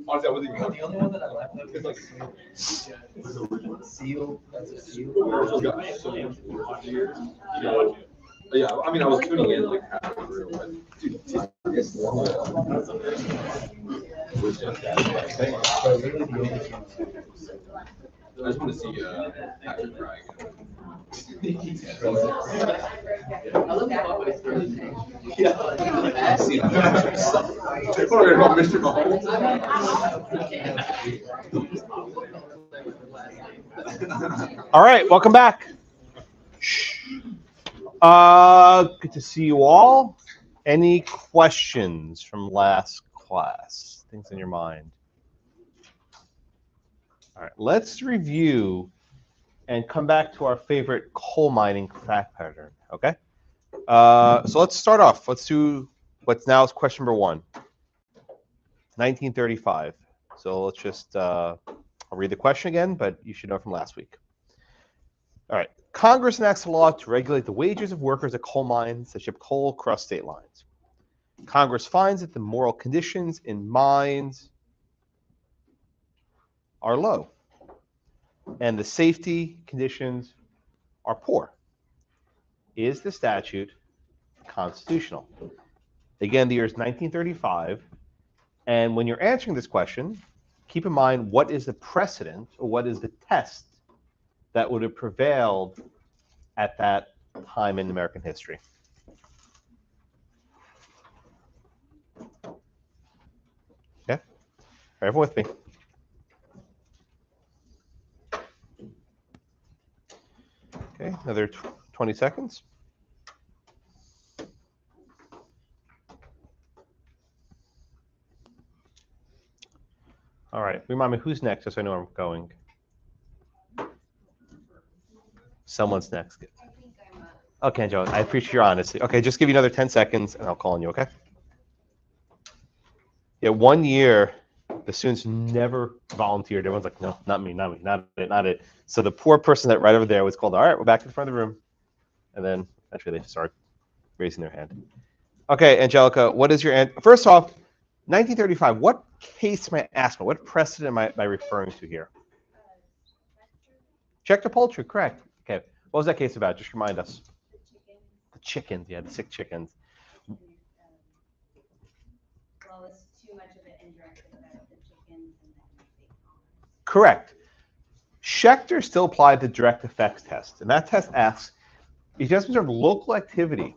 Honestly, I wasn't even. The only one that I left is like seal. That's a seal. Yeah, I mean, I was tuning in like halfway through, but dude, I just want to see Patrick cry again. All right, welcome back. Good to see you all. Any questions from last class? Things in your mind? All right, let's review and come back to our favorite coal mining fact pattern, okay? So let's start off. Let's do what's now is question number 1. 1935. So let's just, I'll read the question again, but you should know from last week. All right. Congress enacts a law to regulate the wages of workers at coal mines that ship coal across state lines. Congress finds that the moral conditions in mines are low and the safety conditions are poor. Is the statute constitutional? Again, the year is 1935. And when you're answering this question, keep in mind what is the precedent or what is the test that would have prevailed at that time in American history. Okay? Everyone with me? Okay, another 20 seconds. All right, remind me who's next, just so I know where I'm going. Someone's next. Okay, Joe, I appreciate your honesty. Okay, just give you another 10 seconds and I'll call on you, okay? Yeah, 1 year, the students never volunteered. Everyone's like, no, not me, not it. So the poor person that right over there was called, all right, we're back in the front of the room. And then actually they just started raising their hand. Okay, Angelica, what is your answer? First off, 1935, what case am I asking? What precedent am I referring to here? Check the poultry, correct. Okay, what was that case about? Just remind us. The chickens, yeah, the sick chickens. Well, it's too much of an indirect effect, the chickens and then big farmers. Correct. Schechter still applied the direct effects test, and that test asks, if you have some sort of local activity,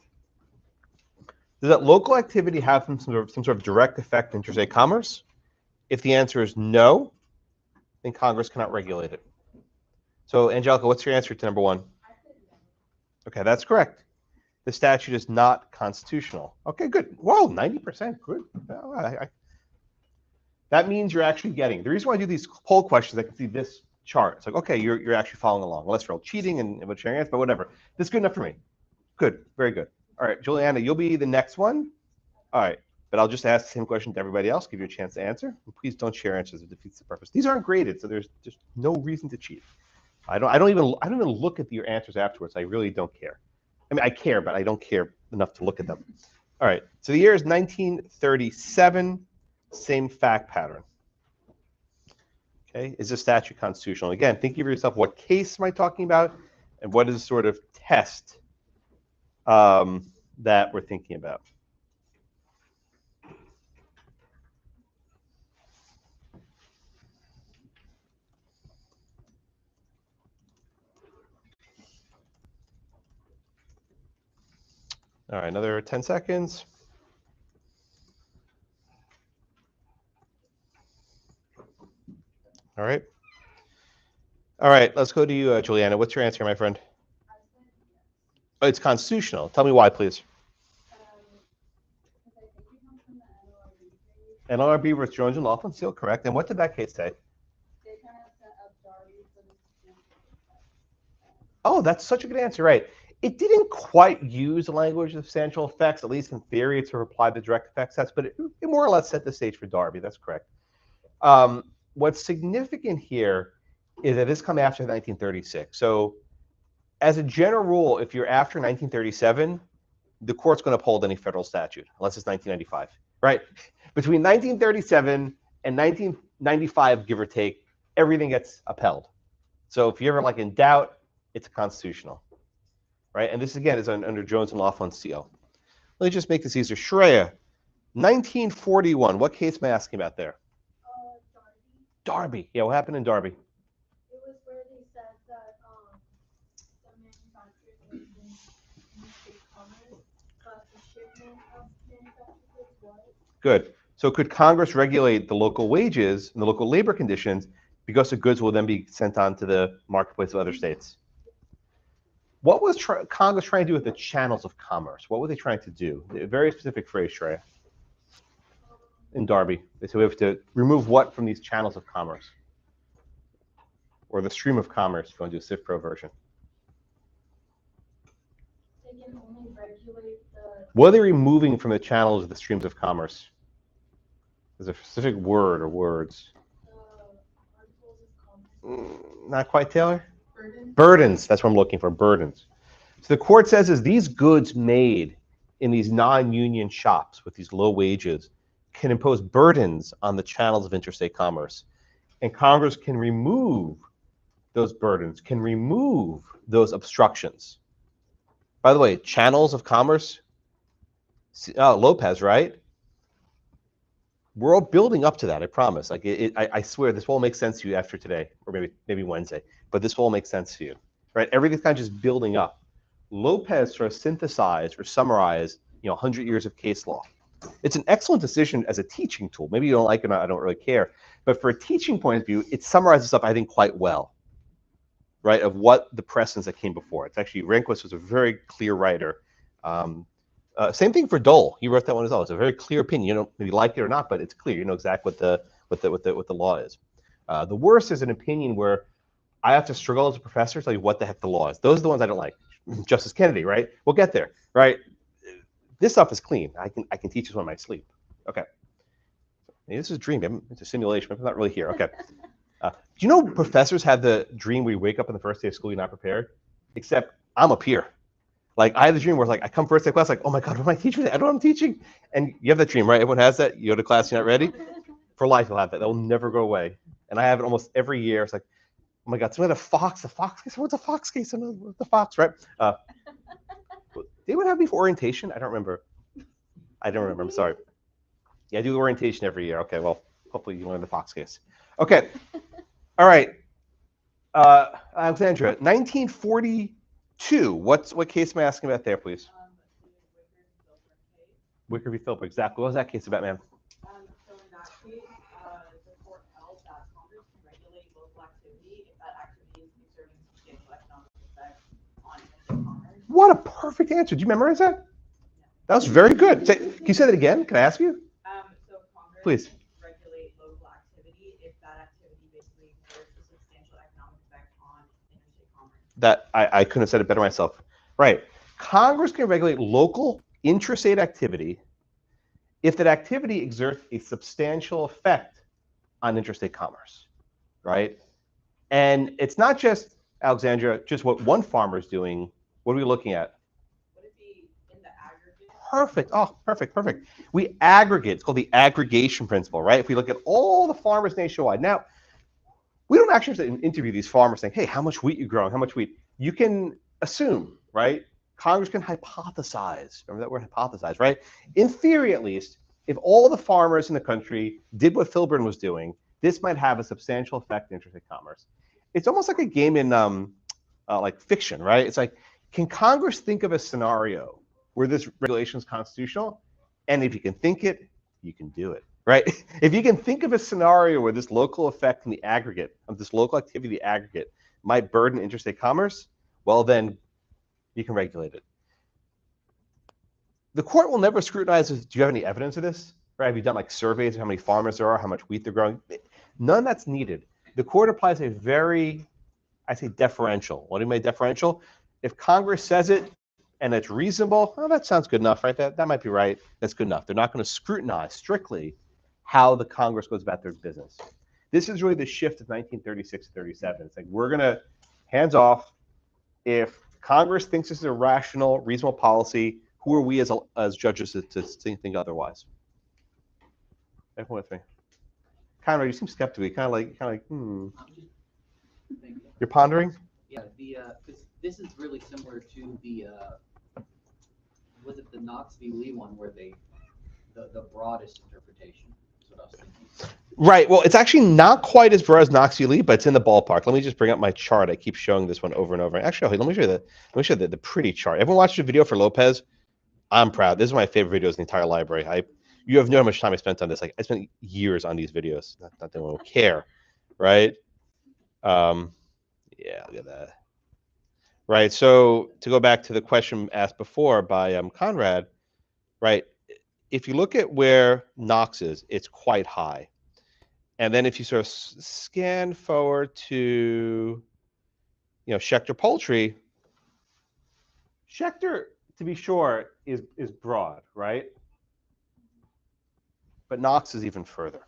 does that local activity have some sort of direct effect in interstate commerce? If the answer is no, then Congress cannot regulate it. So, Angelica, what's your answer to number 1? Okay, that's correct. The statute is not constitutional. Okay, good. Whoa, 90%. Good. That means you're actually getting. The reason why I do these poll questions, I can see this chart. It's like, okay, you're actually following along. Unless you're all cheating and with sharing answers, but whatever. This is good enough for me. Good, very good. All right, Juliana, you'll be the next one. All right, but I'll just ask the same question to everybody else, give you a chance to answer. And please don't share answers; it defeats the purpose. These aren't graded, so there's just no reason to cheat. I don't even look at your answers afterwards. I really don't care. I mean, I care, but I don't care enough to look at them. All right, so the year is 1937. Same fact pattern. Okay, is this statute constitutional? Again, think of yourself, what case am I talking about, and what is the sort of test that we're thinking about? All right, another 10 seconds. All right. All right, let's go to you, Juliana. What's your answer, my friend? Oh, it's constitutional. Tell me why, please. NLRB versus Jones and Laughlin, still correct. And what did that case say? Oh, that's such a good answer, right? It didn't quite use the language of substantial effects, at least in theory, to apply the direct effects test, but it more or less set the stage for Darby. That's correct. What's significant here is that this comes after 1936. So as a general rule, if you're after 1937, the court's going to uphold any federal statute, unless it's 1995, right? Between 1937 and 1995, give or take, everything gets upheld. So if you're ever like in doubt, it's constitutional, right? And this again is under Jones and Laughlin seal. Let me just make this easier. Shreya, 1941. What case am I asking about there? Darby. Yeah, what happened in Darby? It was where they said that the manufacturers was in interstate commerce, but the shipment of manufactured goods was. Good. So could Congress regulate the local wages and the local labor conditions because the goods will then be sent on to the marketplace of other states? What was Congress trying to do with the channels of commerce? What were they trying to do? A very specific phrase, Shreya. In Darby, they said we have to remove what from these channels of commerce? Or the stream of commerce, going to do a Civ Pro version. They can only regulate the. What are they removing from the channels of the streams of commerce? There's a specific word or words. Articles of commerce. Not quite, Taylor? Burden. Burdens. That's what I'm looking for, burdens. So the court says is these goods made in these non-union shops with these low wages can impose burdens on the channels of interstate commerce. And Congress can remove those burdens, can remove those obstructions. By the way, channels of commerce, Lopez, right? We're all building up to that, I promise. Like I swear this will all make sense to you after today, or maybe Wednesday, but this will all make sense to you, right? Everything's kind of just building up. Lopez sort of synthesized or summarized, 100 years of case law. It's an excellent decision as a teaching tool. Maybe you don't like it or not, I don't really care. But for a teaching point of view, it summarizes up, I think, quite well, right, of what the precedents that came before. It's actually, Rehnquist was a very clear writer. Same thing for Dole. He wrote that one as well. It's a very clear opinion. You don't maybe like it or not, but it's clear. You know exactly what the law is. The worst is an opinion where I have to struggle as a professor to tell you what the heck the law is. Those are the ones I don't like. Justice Kennedy, right? We'll get there, right? This stuff is clean. I can teach this one in my sleep. Okay. Maybe this is a dream. It's a simulation. I'm not really here. Okay. Do you know professors have the dream where you wake up on the first day of school, you're not prepared? Except I'm up here. Like I have the dream where like I come first day of class, like, oh my God, what am I teaching? I don't know what I'm teaching. And you have that dream, right? Everyone has that. You go to class, you're not ready. For life, you'll have that. That will never go away. And I have it almost every year. It's like, oh my God, someone had a fox case. What's a fox case? The fox, right? They would have me for orientation. I don't remember. I'm sorry. Yeah, I do the orientation every year. Okay, well, hopefully you learn the fox case. Okay. All right. Alexandra, 1942. What case am I asking about there, please? Wickard v. Filburn. Exactly. What was that case about, ma'am? So in that case, the court held that Congress can regulate local activity if that activity is exerting substantial economic effect on interstate commerce. What a perfect answer. Did you memorize that? That was very good. Can you say that again? Can I ask you? So Congress Please. can regulate local activity if that activity basically exerts a substantial economic effect on interstate commerce. That I couldn't have said it better myself. Right. Congress can regulate local intrastate activity if that activity exerts a substantial effect on interstate commerce, right? And it's not just, Alexandra, just what one farmer is doing. What are we looking at? Would it be in the aggregate? Perfect. Oh, perfect. We aggregate. It's called the aggregation principle, right? If we look at all the farmers nationwide. Now, we don't actually have to interview these farmers saying, hey, how much wheat you growing? How much wheat? You can assume, right? Congress can hypothesize. Remember that word, hypothesize, right? In theory, at least, if all the farmers in the country did what Filburn was doing, this might have a substantial effect on interstate commerce. It's almost like a game in like fiction, right? It's like, can Congress think of a scenario where this regulation is constitutional? And if you can think it, you can do it, right? If you can think of a scenario where this local effect in the aggregate, of this local activity, the aggregate, might burden interstate commerce, well then, you can regulate it. The court will never scrutinize, do you have any evidence of this? Right? Have you done like surveys of how many farmers there are, how much wheat they're growing? None that's needed. The court applies a very, I say deferential. What do you mean deferential? If Congress says it and it's reasonable, oh, that sounds good enough, right? That might be right. That's good enough. They're not going to scrutinize strictly how the Congress goes about their business. This is really the shift of 1936 to 37. It's like we're going to, hands off, if Congress thinks this is a rational, reasonable policy. Who are we as judges to think otherwise? Everyone with me? Conrad, you seem skeptical. You kind of like, I'm just thinking. You're pondering? Yeah, because this is really similar to the, was it the Knox v. Lee one where the broadest interpretation is what I was thinking. Right. Well, it's actually not quite as broad as Knox v. Lee, but it's in the ballpark. Let me just bring up my chart. I keep showing this one over and over. Actually, let me show you the pretty chart. Everyone watched the video for Lopez? I'm proud. This is my favorite videos in the entire library. You have no how much time I spent on this. Like I spent years on these videos. Not that anyone will care, right? Yeah, look at that. Right. So to go back to the question asked before by Conrad, right? If you look at where Knox is, it's quite high. And then if you sort of scan forward to, Schechter Poultry, Schechter, to be sure, is broad, right? But Knox is even further.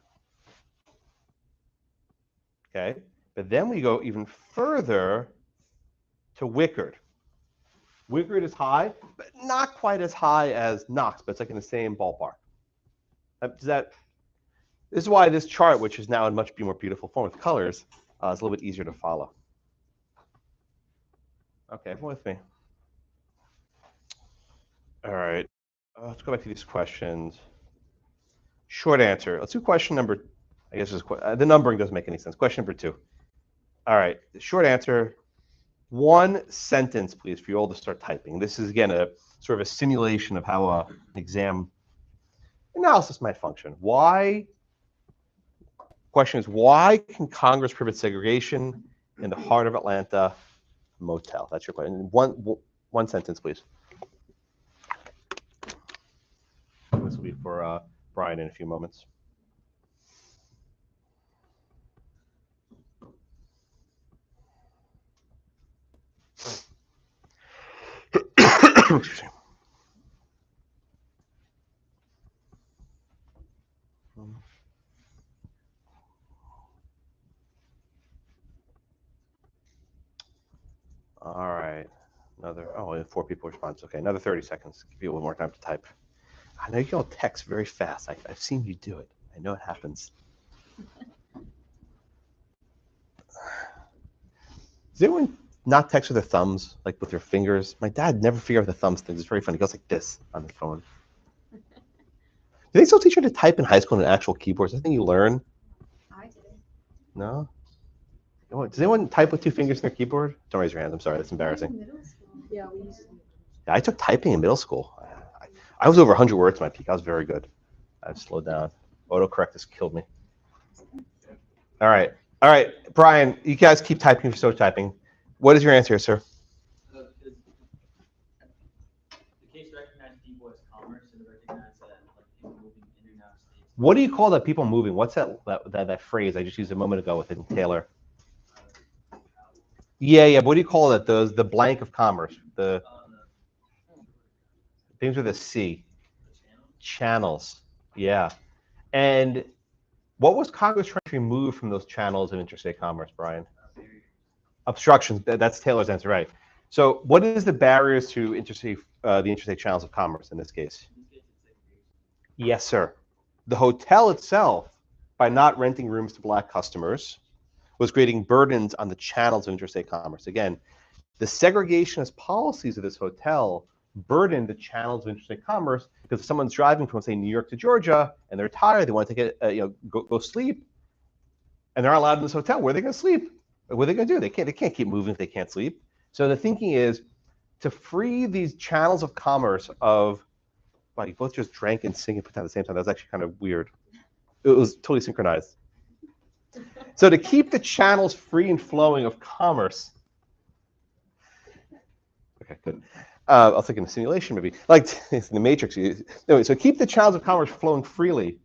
Okay. But then we go even further to Wickard. Wickard is high, but not quite as high as Knox, but it's like in the same ballpark. This is why this chart, which is now in much more beautiful form with colors, is a little bit easier to follow. Okay, everyone with me? All right, let's go back to these questions. Short answer. Let's do question number, I guess the numbering doesn't make any sense. Question number 2. All right, the short answer, 1 sentence, please, for you all to start typing. This is, again, a sort of a simulation of how an exam analysis might function. Question is, why can Congress prohibit segregation in the heart of Atlanta motel? That's your question. One sentence, please. This will be for Brian in a few moments. Excuse me. All right. Only 4 people respond. Okay, another 30 seconds. Give you a little more time to type. I know you all text very fast. I've seen you do it. I know it happens. Does anyone not text with their thumbs, like with their fingers? My dad never figured out the thumbs thing. It's very funny. He goes like this on the phone. Do they still teach you to type in high school on an actual keyboard? Is that something you learn? I did. No? Does anyone type with 2 fingers on their keyboard? Don't raise your hands. I'm sorry. That's embarrassing. Middle school. Yeah, we used to. Yeah, I took typing in middle school. I was over 100 words at my peak. I was very good. I've slowed down. Autocorrect has killed me. All right. Brian, you guys keep typing if you're still typing. What is your answer, sir? The case recognized people as commerce and recognized that people moving in and out of states. What do you call that people moving? What's that phrase I just used a moment ago with Taylor? Yeah. What do you call that? The blank of commerce. The things with a C. Channels. Yeah. And what was Congress trying to remove from those channels of interstate commerce, Brian? Obstructions. That's Taylor's answer, right? So, what is the barriers to the interstate channels of commerce in this case? Yes, sir. The hotel itself, by not renting rooms to black customers, was creating burdens on the channels of interstate commerce. Again, the segregationist policies of this hotel burden the channels of interstate commerce because if someone's driving from, say, New York to Georgia and they're tired, they want to take go sleep, and they're not allowed in this hotel. Where are they going to sleep? What are they going to do? They can't keep moving if they can't sleep. So the thinking is to free these channels of commerce of, wow, you both just drank and sing and put down at the same time. That was actually kind of weird. It was totally synchronized. So to keep the channels free and flowing of commerce. Okay, good. I was thinking a simulation maybe, like in the Matrix. Anyway, so keep the channels of commerce flowing freely.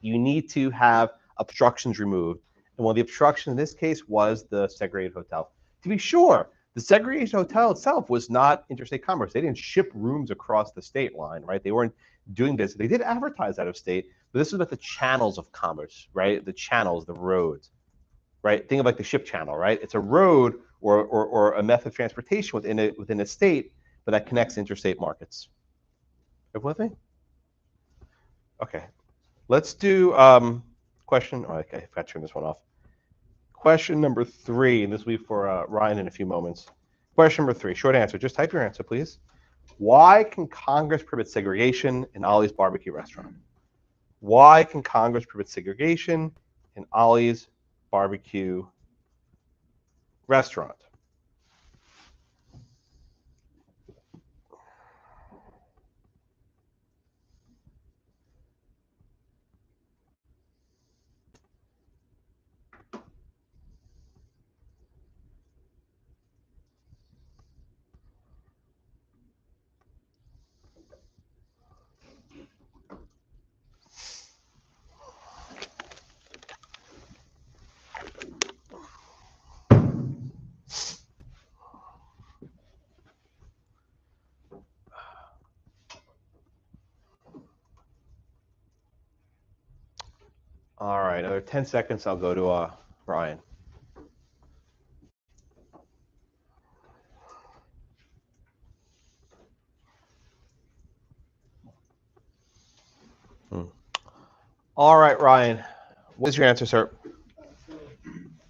You need to have obstructions removed. And one of the obstructions in this case was the segregated hotel. To be sure, the segregated hotel itself was not interstate commerce. They didn't ship rooms across the state line, right? They weren't doing business. They did advertise out of state, but this is about the channels of commerce, right? The channels, the roads, right? Think of like the ship channel, right? It's a road or a method of transportation within a state, but that connects interstate markets. Everyone with me? Okay. Let's do question. Oh, okay, I forgot to turn this one off. Question number 3, and this will be for Ryan in a few moments. Question number 3, short answer. Just type your answer, please. Why can Congress prohibit segregation in Ollie's barbecue restaurant? Why can Congress prohibit segregation in Ollie's barbecue restaurant? All right, another 10 seconds. I'll go to Ryan. All right, Ryan. What is your answer, sir? So,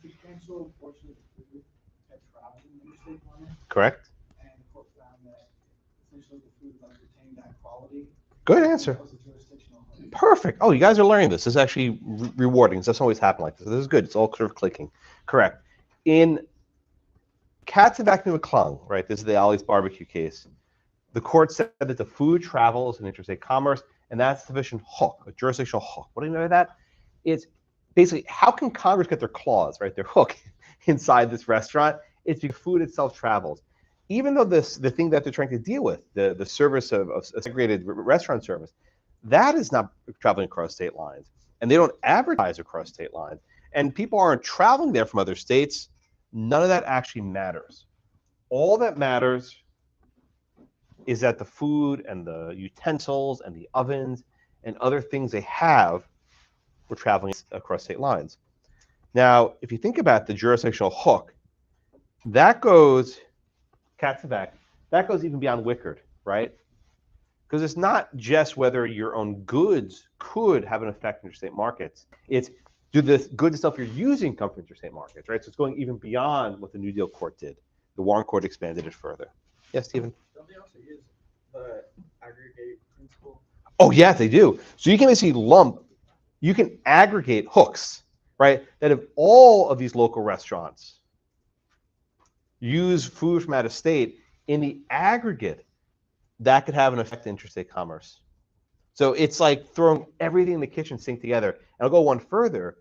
substantial portion of the food that travels in interstate commerce, Correct. and the court found that essentially the food like retained that quality. Good answer. That was a jurisdictional hook. Perfect. Oh, you guys are learning this. This is actually rewarding. This doesn't always happen like this. This is good. It's all sort of clicking. Correct. In Katzenbach v. McClung, right? This is the Ollie's barbecue case. The court said that the food travels in interstate commerce, and that's sufficient hook, a jurisdictional hook. What do you know by that? It's basically how can Congress get their claws, right, their hook inside this restaurant? It's because food itself travels. Even though the thing that they're trying to deal with, the service of segregated restaurant service, that is not traveling across state lines, and they don't advertise across state lines, and people aren't traveling there from other states. None of that actually matters. All that matters is that the food and the utensils and the ovens and other things they have were traveling across state lines. Now, if you think about the jurisdictional hook, that goes, Katzenbach, that goes even beyond Wickard, right? Because it's not just whether your own goods could have an effect on interstate markets. It's do the goods and stuff you're using come from interstate markets, right? So it's going even beyond what the New Deal Court did. The Warren Court expanded it further. Yes, Stephen? Don't they also use the aggregate principle? Oh, yeah, they do. So you can basically you can aggregate hooks, right? That if all of these local restaurants use food from out of state, in the aggregate, that could have an effect on interstate commerce. So it's like throwing everything in the kitchen sink together. And I'll go one further.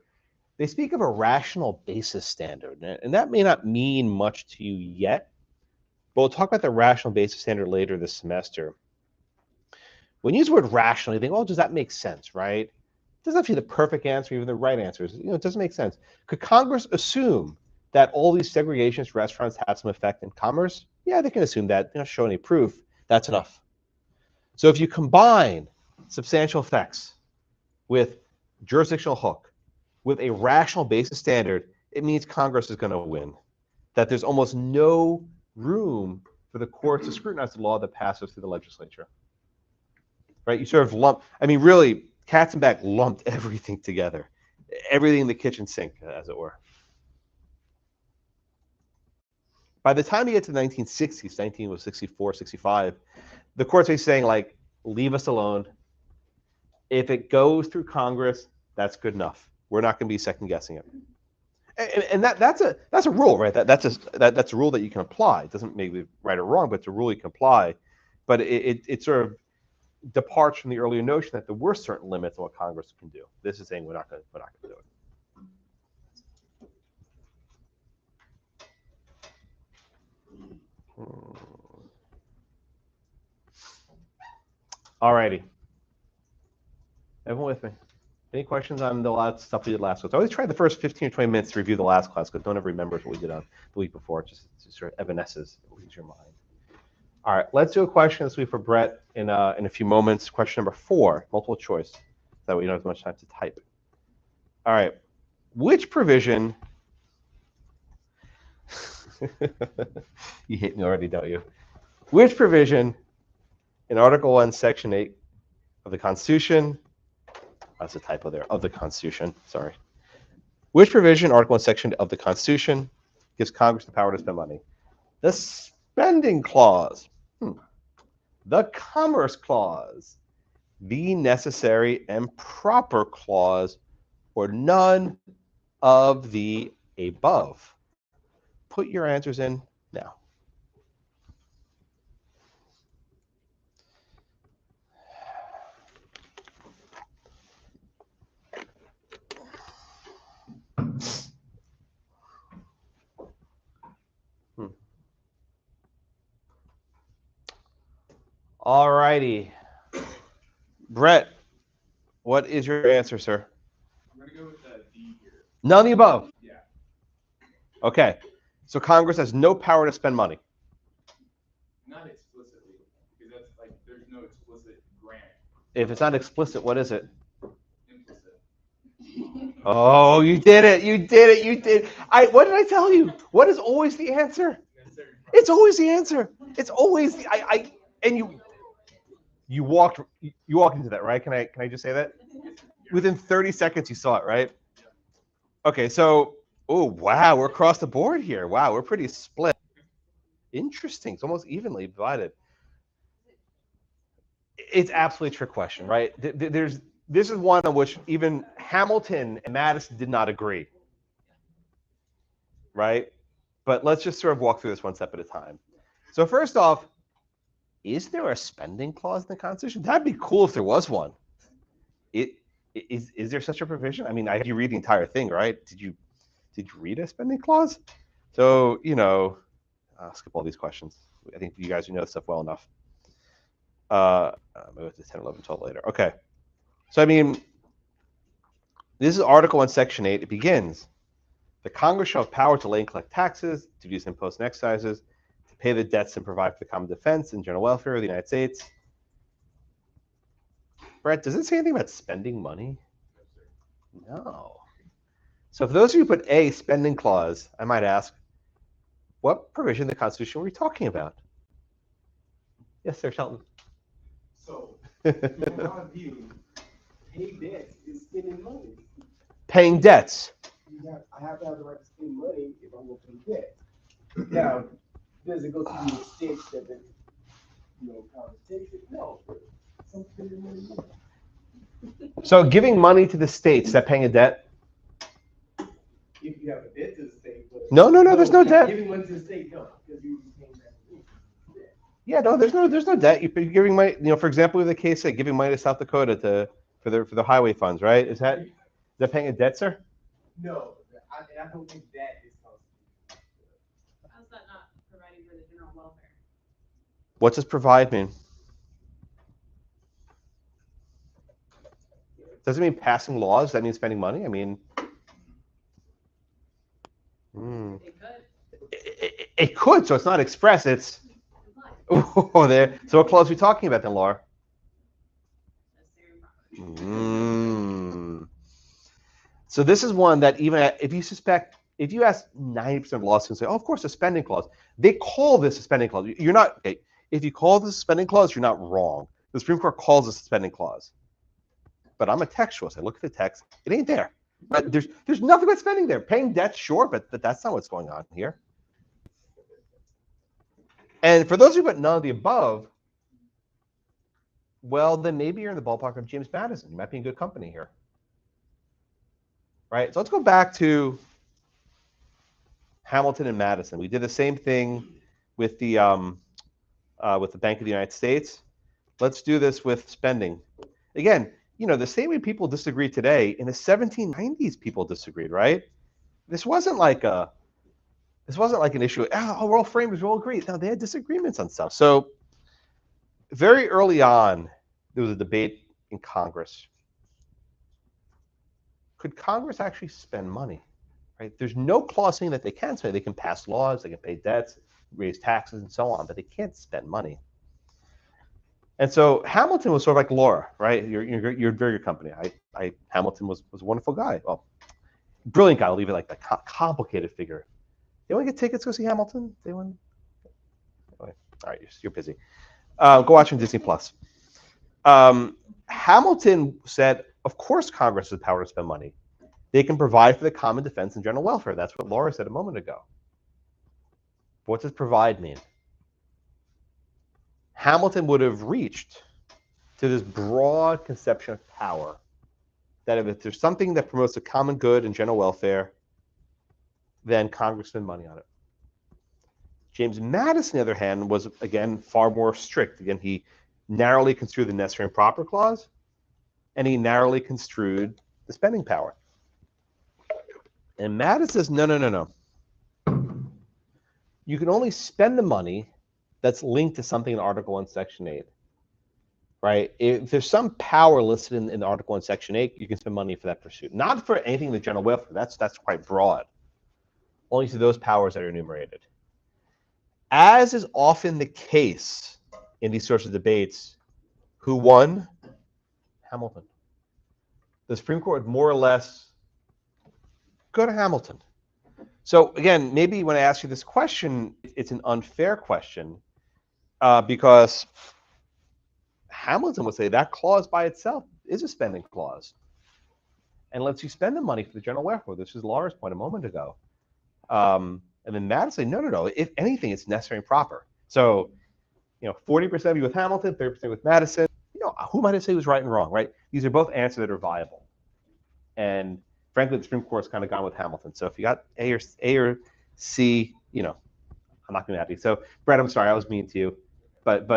They speak of a rational basis standard, and that may not mean much to you yet, but we'll talk about the rational basis standard later this semester. When you use the word rational, you think, oh, does that make sense, right? It doesn't have to be the perfect answer, even the right answers. It doesn't make sense. Could Congress assume that all these segregationist restaurants have some effect in commerce? Yeah, they can assume that. They don't show any proof. That's enough. So if you combine substantial effects with jurisdictional hook, with a rational basis standard, it means Congress is going to win. That there's almost no room for the courts to scrutinize the law that passes through the legislature. Right? You sort of lump, I mean, really, Katzenbach lumped everything together. Everything in the kitchen sink, as it were. By the time you get to the 1960s, 1964, 65, the courts are saying, like, leave us alone. If it goes through Congress, that's good enough. We're not going to be second guessing it. And that's a rule, right? That's a rule that you can apply. It doesn't make it right or wrong, but it's a rule you can apply. But it sort of departs from the earlier notion that there were certain limits on what Congress can do. This is saying we're not going to do it. All righty. Everyone with me? Any questions on the last stuff we did last week? So I always try the first 15 or 20 minutes to review the last class because no one ever remembers what we did on the week before. It just sort of evanesces, it leaves your mind. All right, let's do a question this week for Brett in a few moments. Question number 4, multiple choice. That way you don't have much time to type. All right, which provision You hate me already, don't you? Which provision in Article 1, Section 8 of the Constitution, that's a typo there, of the Constitution, sorry. Which provision, Article 1, Section of the Constitution, gives Congress the power to spend money? The Spending Clause, the Commerce Clause, the Necessary and Proper Clause, or none of the above. Put your answers in now. All righty. Brett, what is your answer, sir? I'm gonna go with the D here. None of the above. Yeah. Okay. So Congress has no power to spend money. Not explicitly, because that's like there's no explicit grant. If it's not explicit, what is it? Implicit. Oh, you did it. You did it. You did. What did I tell you? What is always the answer? It's always the answer. It's always the and you walked into that, right? Can I just say that? Within 30 seconds you saw it, right? Okay, so oh wow, we're across the board here. Wow, we're pretty split. Interesting. It's almost evenly divided. It's absolutely a trick question, right? This is one on which even Hamilton and Madison did not agree, right? But let's just sort of walk through this one step at a time. So first off, is there a spending clause in the Constitution? That'd be cool if there was one. Is there such a provision? I mean, I had you read the entire thing, right? Did you read a spending clause? So, I'll skip all these questions. I think you guys know this stuff well enough. Maybe it's 10, 11, 12 later. Okay. So, I mean, this is Article 1, Section 8. It begins, the Congress shall have power to lay and collect taxes, duties, imposts, and excises, to pay the debts and provide for the common defense and general welfare of the United States. Brett, does it say anything about spending money? No. So for those of you who put A, spending clause, I might ask, what provision in the Constitution were we talking about? Yes, sir, Shelton. So, in my view, pay debts is spending money. Paying debts. I have to have the right to spend money if I'm going to pay debt. Now, does it go to the extent that the Congress takes it? No. Some spending money. So giving money to the states, is that paying a debt? If you have a debt to the state. But No, there's no debt. Giving money to the state, no, because you're paying back the debt. Yeah, no, there's no debt. You're giving money, for example, with the case of giving money to South Dakota for the highway funds, right? Is that paying a debt, sir? No, I don't think that is constitutional. How's that not providing for the general welfare? What does provide mean? Does it mean passing laws? Does that mean spending money? I mean, It could. it could. So it's not express. It's there. So what clause are we talking about then, Laura? So this is one that even if you ask 90% of law students, say, oh, of course, a spending clause. They call this a spending clause. You're not. Okay, if you call this a spending clause, you're not wrong. The Supreme Court calls this a spending clause. But I'm a textualist. I look at the text. It ain't there. But there's nothing but spending there. Paying debt, sure, but that's not what's going on here. And for those of you but none of the above, well, then maybe you're in the ballpark of James Madison. You might be in good company here. Right? So let's go back to Hamilton and Madison. We did the same thing with the Bank of the United States. Let's do this with spending. Again, the same way people disagree today, in the 1790s, people disagreed, right? This wasn't like an issue. Oh, we're all framers, we all agree. No, they had disagreements on stuff. So very early on, there was a debate in Congress. Could Congress actually spend money? Right? There's no clause saying that they can spend. They can pass laws, they can pay debts, raise taxes, and so on, but they can't spend money. And so Hamilton was sort of like Laura, right? You're a very good company. Hamilton was a wonderful guy. Well, brilliant guy. I'll leave it like that. Complicated figure. Anyone get tickets to go see Hamilton? Anyone? Anyway, all right, you're busy. Go watch on Disney Plus. Hamilton said, of course Congress has the power to spend money. They can provide for the common defense and general welfare. That's what Laura said a moment ago. What does provide mean? Hamilton would have reached to this broad conception of power, that if there's something that promotes the common good and general welfare, then Congress spend money on it. James Madison, on the other hand, was, again, far more strict. Again, he narrowly construed the necessary and proper clause, and he narrowly construed the spending power. And Madison says, no. You can only spend the money that's linked to something in Article 1, Section 8. Right? If there's some power listed in Article 1, Section 8, you can spend money for that pursuit. Not for anything in the general welfare. That's quite broad. Only to those powers that are enumerated. As is often the case in these sorts of debates, who won? Hamilton. The Supreme Court would more or less go to Hamilton. So again, maybe when I ask you this question, it's an unfair question because Hamilton would say that clause by itself is a spending clause and lets you spend the money for the general welfare. This is Laura's point a moment ago. And then Madison, no. If anything, it's necessary and proper. So, 40% of you with Hamilton, 30% with Madison. Who might I say was right and wrong, right? These are both answers that are viable. And frankly, the Supreme Court's kind of gone with Hamilton. So if you got A or C, I'm not going to be happy. So, Brett, I'm sorry, I was mean to you, but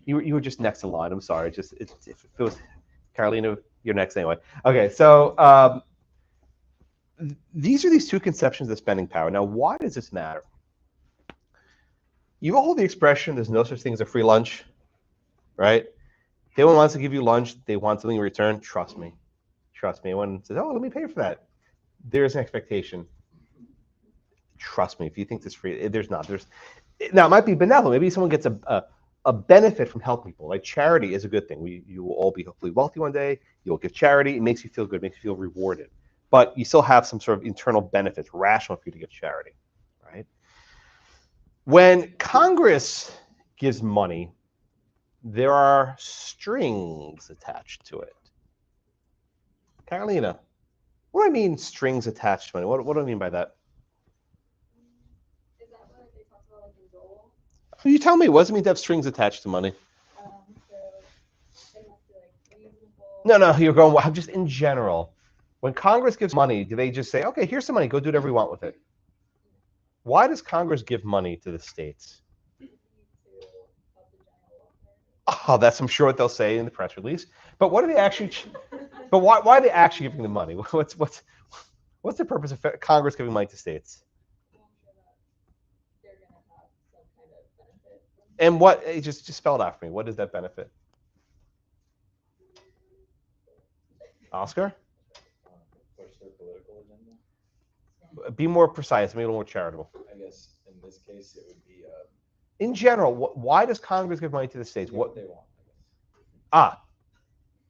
you were just next in line. I'm sorry. If it was Carolina, you're next anyway. Okay, so these are these two conceptions of spending power. Now, why does this matter? You all hold the expression, there's no such thing as a free lunch, right? If anyone wants to give you lunch, they want something in return, trust me. Trust me. Anyone says, oh, let me pay for that. There's an expectation. Trust me, if you think this free, there's not. Now, it might be benevolent. Maybe someone gets a benefit from helping people. Like charity is a good thing. You will all be hopefully wealthy one day. You'll give charity. It makes you feel good, makes you feel rewarded. But you still have some sort of internal benefits, rational for you to give charity, right? When Congress gives money, there are strings attached to it. Carolina, what do I mean strings attached to money? What do I mean by that? Is that what they talk about like in Dole? You tell me, what does it mean to have strings attached to money? So it must be like reasonable. No, you're going, well, just in general. When Congress gives money, do they just say, okay, here's some money, go do whatever you want with it? Why does Congress give money to the states? Oh, that's, I'm sure, what they'll say in the press release. But what are they actually? But why are they actually giving them money? What's the purpose of Congress giving money to states? They're gonna have some kind of benefit. And what? Just spell it out for me. What is that benefit? Oscar? Push their political agenda. Be more precise. Make it a little more charitable. I guess in this case it would be in general. Why does Congress give money to the states? what they want. I guess.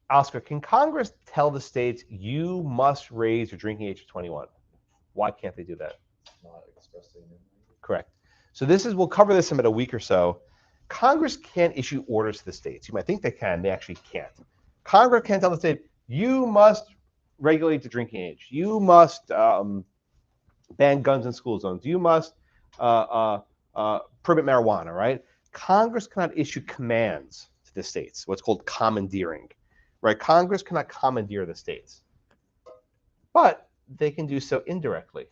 Oscar, can Congress tell the states you must raise your drinking age to 21? Why can't they do that? Not expressly enumerated. Correct. So we'll cover this in about a week or so. Congress can't issue orders to the states. You might think they can, they actually can't. Congress can't tell the state, you must regulate the drinking age. You must ban guns in school zones. You must prohibit marijuana, right? Congress cannot issue commands to the states, what's called commandeering, right? Congress cannot commandeer the states, but they can do so indirectly.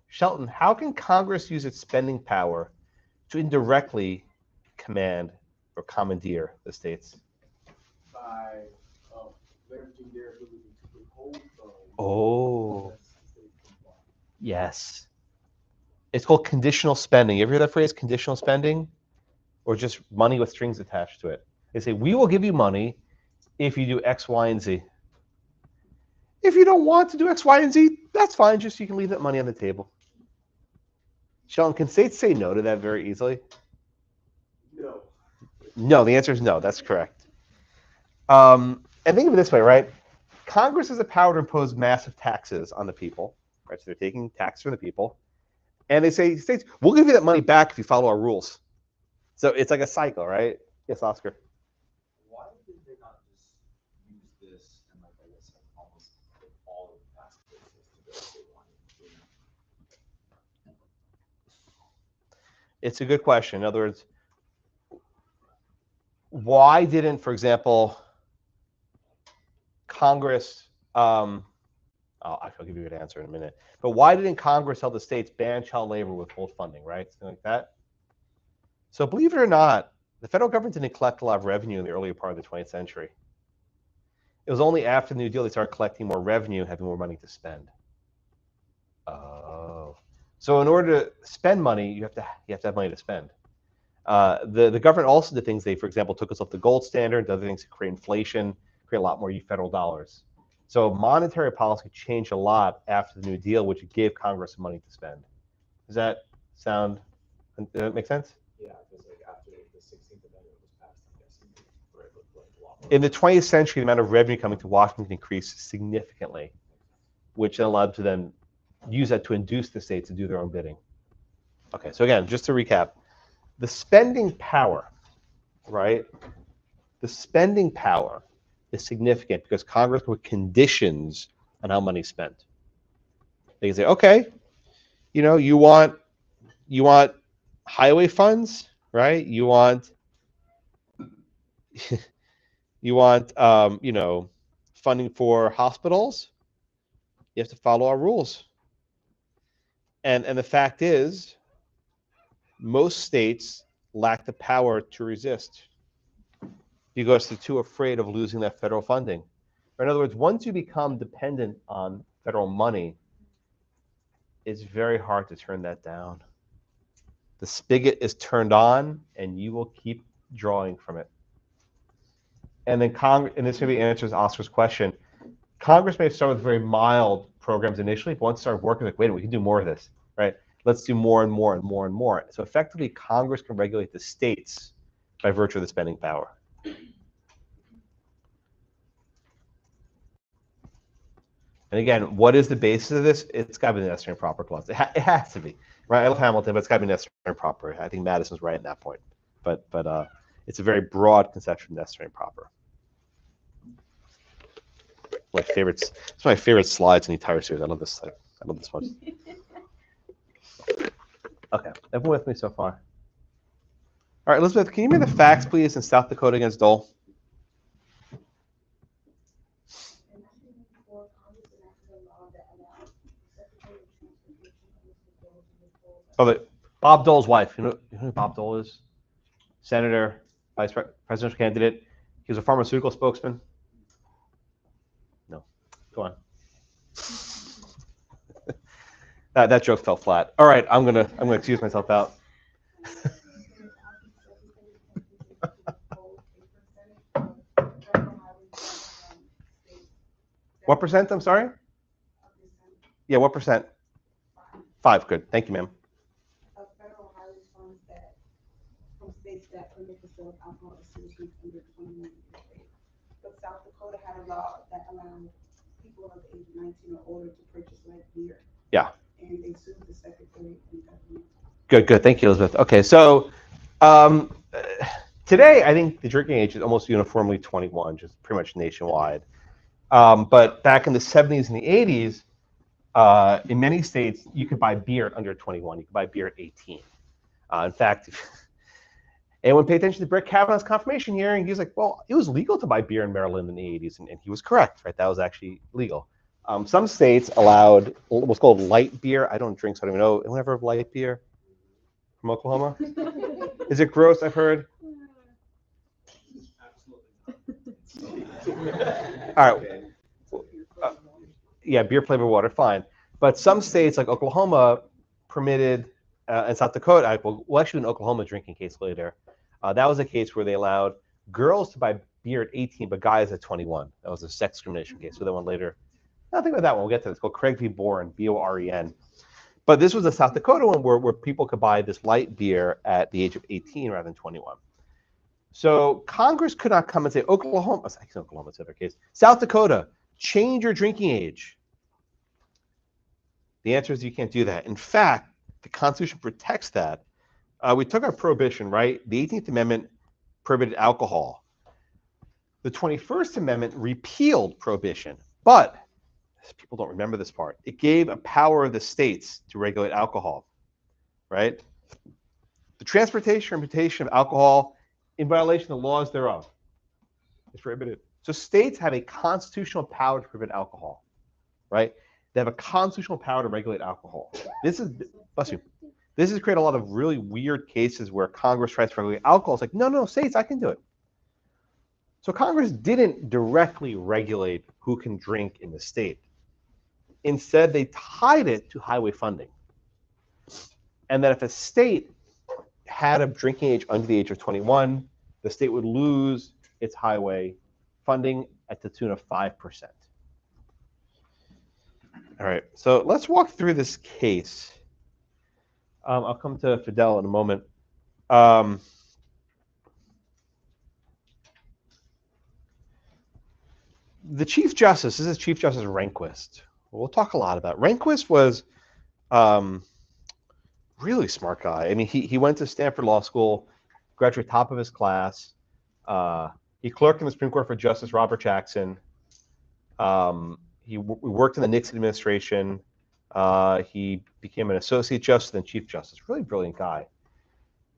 Shelton, how can Congress use its spending power to indirectly command or commandeer the states? By leveraging their ability to withhold funds. Oh, yes. It's called conditional spending. You ever hear that phrase, conditional spending? Or just money with strings attached to it? They say, we will give you money if you do X, Y, and Z. If you don't want to do X, Y, and Z, that's fine. Just you can leave that money on the table. Sheldon, can states say no to that very easily? No. No, the answer is no. That's correct. And think of it this way, right? Congress has the power to impose massive taxes on the people, right? So they're taking tax from the people, and they say, states, we'll give you that money back if you follow our rules. So it's like a cycle, right? Yes, Oscar. Why did they not just use this and like I guess like almost like all of the past cases to go if they wanted? It's a good question. In other words, why didn't, for example, Congress, I'll give you a good answer in a minute, but why didn't Congress tell the states ban child labor, withhold funding, right? Something like that. So believe it or not, the federal government didn't collect a lot of revenue in the earlier part of the 20th century. It was only after the New Deal they started collecting more revenue, having more money to spend. Oh. So in order to spend money, you have to have money to spend. The government also did things. They, for example, took us off the gold standard, other things to create inflation, create a lot more federal dollars. So monetary policy changed a lot after the New Deal, which gave Congress money to spend. Does that make sense? Yeah, because like after the 16th Amendment was passed, I'm guessing they were able to collect a lot more. In the 20th century, the amount of revenue coming to Washington increased significantly, which then allowed to then use that to induce the states to do their own bidding. Okay, so again, just to recap, the spending power, right? The spending power is significant because Congress put conditions on how money is spent. They can say, okay, you want highway funds, right? You want funding for hospitals. You have to follow our rules. And the fact is, most states lack the power to resist because they're too afraid of losing that federal funding. Or in other words, once you become dependent on federal money, it's very hard to turn that down. The spigot is turned on, and you will keep drawing from it. And then and this maybe answers Oscar's question. Congress may start with very mild programs initially, but once it started working, like, wait a minute, we can do more of this, right? Let's do more and more and more and more. So effectively, Congress can regulate the states by virtue of the spending power. And again, what is the basis of this? It's got to be the necessary and proper clause. It has to be, right? I love Hamilton, but it's got to be necessary and proper. I think Madison's right at that point. But it's a very broad conception of necessary and proper. It's my favorite slides in the entire series. I love this slide. I love this one. Okay, everyone with me so far? All right, Elizabeth, can you give me the facts, please, in South Dakota against Dole? Oh, Bob Dole's wife. You know who Bob Dole is? Senator, presidential candidate. He was a pharmaceutical spokesman. No, go on. That joke fell flat. All right, I'm gonna excuse myself out. What percent? I'm sorry. Yeah, what percent? 5. Good. Thank you, ma'am. Of federal highway funds that from states that permit the sale of alcohol establishments under 21 years of age. But South Dakota had a law that allowed people of the age of 19 or older to purchase light beer. Yeah. And they sued the secretary and government. Good. Thank you, Elizabeth. Okay, so today I think the drinking age is almost uniformly 21, just pretty much nationwide. But back in the 70s and the 80s, in many states, you could buy beer under 21. You could buy beer at 18. In fact, anyone pay attention to Brett Kavanaugh's confirmation hearing? He was like, well, it was legal to buy beer in Maryland in the 80s, and he was correct, right? That was actually legal. Some states allowed what's called light beer. I don't drink, so I don't even know. Anyone ever have light beer from Oklahoma? Is it gross, I've heard? Absolutely not. All right. Yeah, beer flavored water, fine. But some states like Oklahoma permitted, and South Dakota, we'll actually do an Oklahoma drinking case later. That was a case where they allowed girls to buy beer at 18, but guys at 21. That was a sex discrimination case. So that one later. I'll think about that one. We'll get to it. It's called Craig v. Boren, B-O-R-E-N. But this was a South Dakota one where people could buy this light beer at the age of 18 rather than 21. So Congress could not come and say, Oklahoma's the other case. South Dakota, change your drinking age. The answer is you can't do that. In fact, the Constitution protects that. We took our prohibition, right? The 18th Amendment prohibited alcohol. The 21st Amendment repealed prohibition, but people don't remember this part. It gave a power of the states to regulate alcohol, right? The transportation or importation of alcohol in violation of the laws thereof is prohibited. So states have a constitutional power to prohibit alcohol, right? They have a constitutional power to regulate alcohol. This has created a lot of really weird cases where Congress tries to regulate alcohol. It's like, no, states, I can do it. So Congress didn't directly regulate who can drink in the state. Instead, they tied it to highway funding. And that if a state had a drinking age under the age of 21, the state would lose its highway funding at the tune of 5%. All right, so let's walk through this case. I'll come to Fidel in a moment. The Chief Justice, this is Chief Justice Rehnquist. We'll talk a lot about. Rehnquist was really smart guy. I mean, he went to Stanford Law School, graduated top of his class. He clerked in the Supreme Court for Justice Robert Jackson. He worked in the Nixon administration. He became an associate justice and chief justice. Really brilliant guy.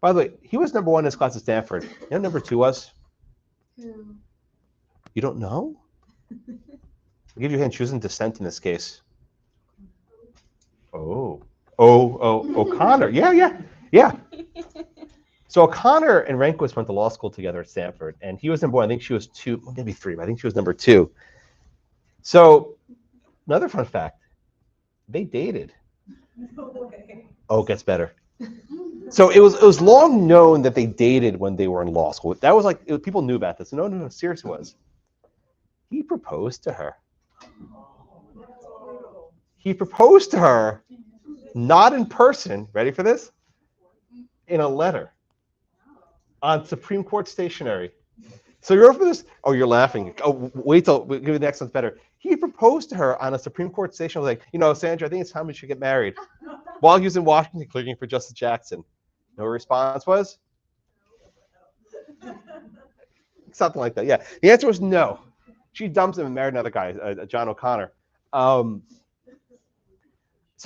By the way, he was number 1 in his class at Stanford. You know number 2 was? Who? You don't know? I'll give you a hint. She was in dissent in this case. Oh, O'Connor. Yeah. So O'Connor and Rehnquist went to law school together at Stanford, and he was number 1. I think she was 2, maybe 3, but I think she was number 2. So another fun fact, they dated. No way. Oh, it gets better. So it was long known that they dated when they were in law school. That was like, people knew about this. No, serious was. He proposed to her. He proposed to her, not in person, ready for this? In a letter on Supreme Court stationery. So you're for this? Oh, you're laughing. Oh, wait till we'll give you the next one's better. He proposed to her on a Supreme Court station. I was like, Sandra, I think it's time we should get married. While he was in Washington clerking for Justice Jackson. You know what her response was? Something like that, yeah. The answer was no. She dumped him and married another guy, John O'Connor. So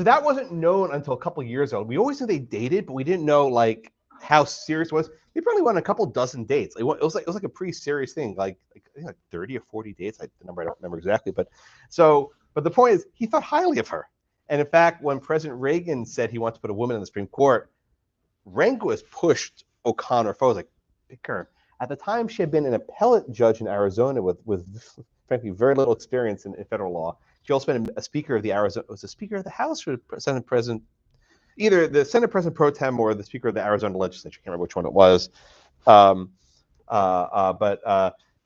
that wasn't known until a couple of years ago. We always knew they dated, but we didn't know like how serious it was. They probably went on a couple dozen dates. It was like a pretty serious thing, like I think like 30 or 40 dates. The number I don't remember exactly, but the point is he thought highly of her. And in fact, when President Reagan said he wanted to put a woman in the Supreme Court, Rehnquist pushed O'Connor forward, like, pick her. At the time, she had been an appellate judge in Arizona with frankly very little experience in federal law. She also been a speaker of the Speaker of the House or Senate President, either the Senate President pro tem or the Speaker of the Arizona Legislature. I can't remember which one it was.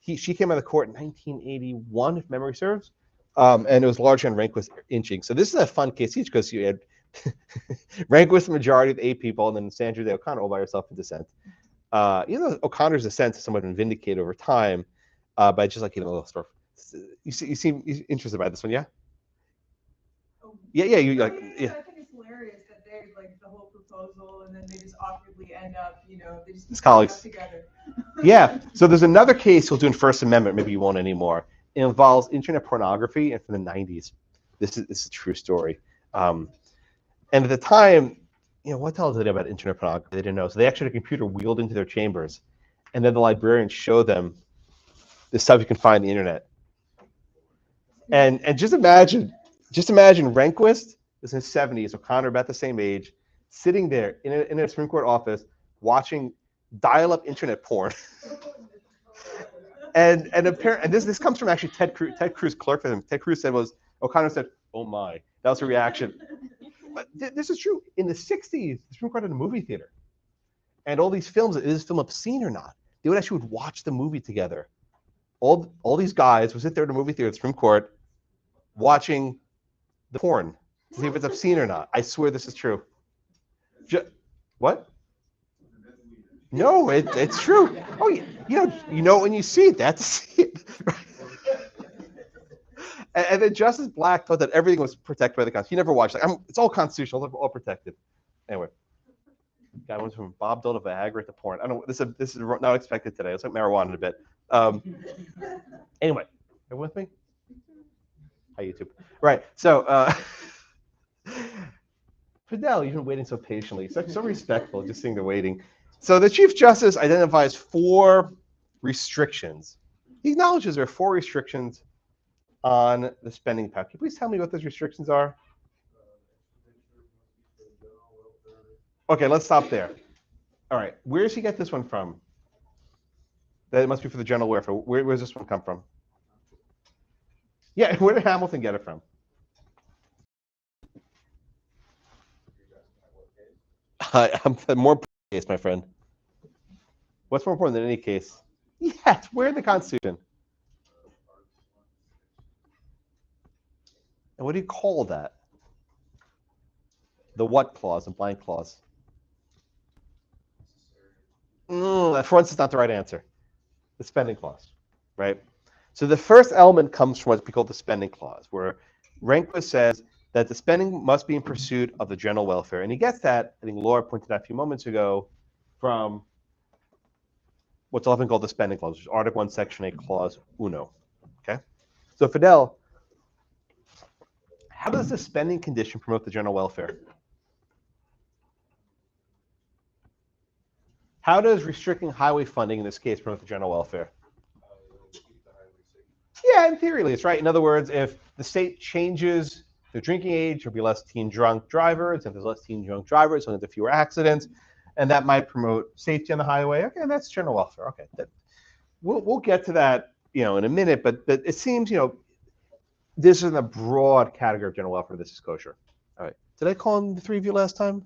She came out of the court in 1981, if memory serves, and it was largely on Rehnquist inching. So this is a fun case each because you had Rehnquist the majority of 8 people, and then Sandra Day O'Connor all by herself in dissent. Even though O'Connor's dissent has somewhat been vindicated over time, but I just like giving a little story. You seem interested by this one, yeah? Yeah. I think it's hilarious that they like the whole proposal, and then they just awkwardly end up, they just His colleagues together. Yeah. So there's another case he'll do in First Amendment. Maybe you won't anymore. It involves internet pornography, and from the 90s. This is a true story. And at the time, what the hell did they know about internet pornography? They didn't know. So they actually had a computer wheeled into their chambers, and then the librarians showed them the stuff you can find on the internet. And just imagine Rehnquist is in his 70s, O'Connor about the same age, sitting there in a Supreme Court office watching dial-up internet porn. and this comes from actually Ted Cruz clerked with him. Ted Cruz said O'Connor said, "Oh my," that was her reaction. But this is true. In the 60s, the Supreme Court had a movie theater, and all these films, is this film obscene or not? They would watch the movie together. All these guys would sit there in the movie theater at the Supreme Court watching the porn to see if it's obscene or not. I swear this is true. What? No, it's true. Oh, you know when you see it, that's it. And then Justice Black thought that everything was protected by the Constitution. He never watched. Like, it's all constitutional, all protected. Anyway, guy went from Bob Dole to Viagra to porn. I don't. This is not expected today. It's like marijuana in a bit. Anyway, are you with me? Hi YouTube. Right. So Fidel, you've been waiting so patiently, so respectful, just seeing the waiting. So the Chief Justice identifies 4 restrictions. He acknowledges there are 4 restrictions on the spending power. Can you please tell me what those restrictions are? Okay, let's stop there. All right, where does he get this one from? That it must be for the general welfare. Where does this one come from? Yeah, where did Hamilton get it from? I'm the more important case, my friend. What's more important than any case? Yes, where in the Constitution? And what do you call that? The what clause, the blank clause? For once, it's not the right answer. The spending clause, right? So the first element comes from what we call the spending clause, where Rehnquist says that the spending must be in pursuit of the general welfare. And he gets that, I think Laura pointed out a few moments ago, from what's often called the spending clause, which is Article 1, Section 8, Clause Uno. Okay? So Fidel, how does the spending condition promote the general welfare? How does restricting highway funding in this case promote the general welfare? Yeah, in theory, at least, right? In other words, if the state changes the drinking age, there'll be less teen drunk drivers. If there's less teen drunk drivers, so there's fewer accidents, and that might promote safety on the highway. Okay, that's general welfare. Okay, we'll get to that, in a minute. But it seems, this is in a broad category of general welfare. This is kosher. All right. Did I call on the 3 of you last time?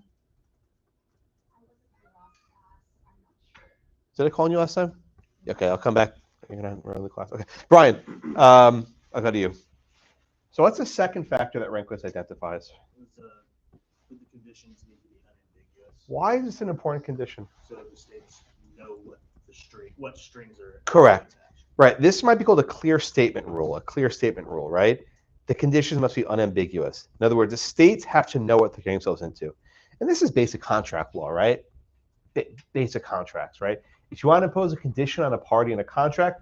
Did I call on you last time? Okay, I'll come back. You're gonna run the class. Okay, Brian, I'll go to you. So what's the second factor that Rehnquist identifies? Would the conditions need to be unambiguous? Why is this an important condition? So the states know what strings are. Correct. Right. This might be called a clear statement rule. Right? The conditions must be unambiguous. In other words, the states have to know what they're getting themselves into. And this is basic contract law, right? Basic contracts, right? If you want to impose a condition on a party in a contract,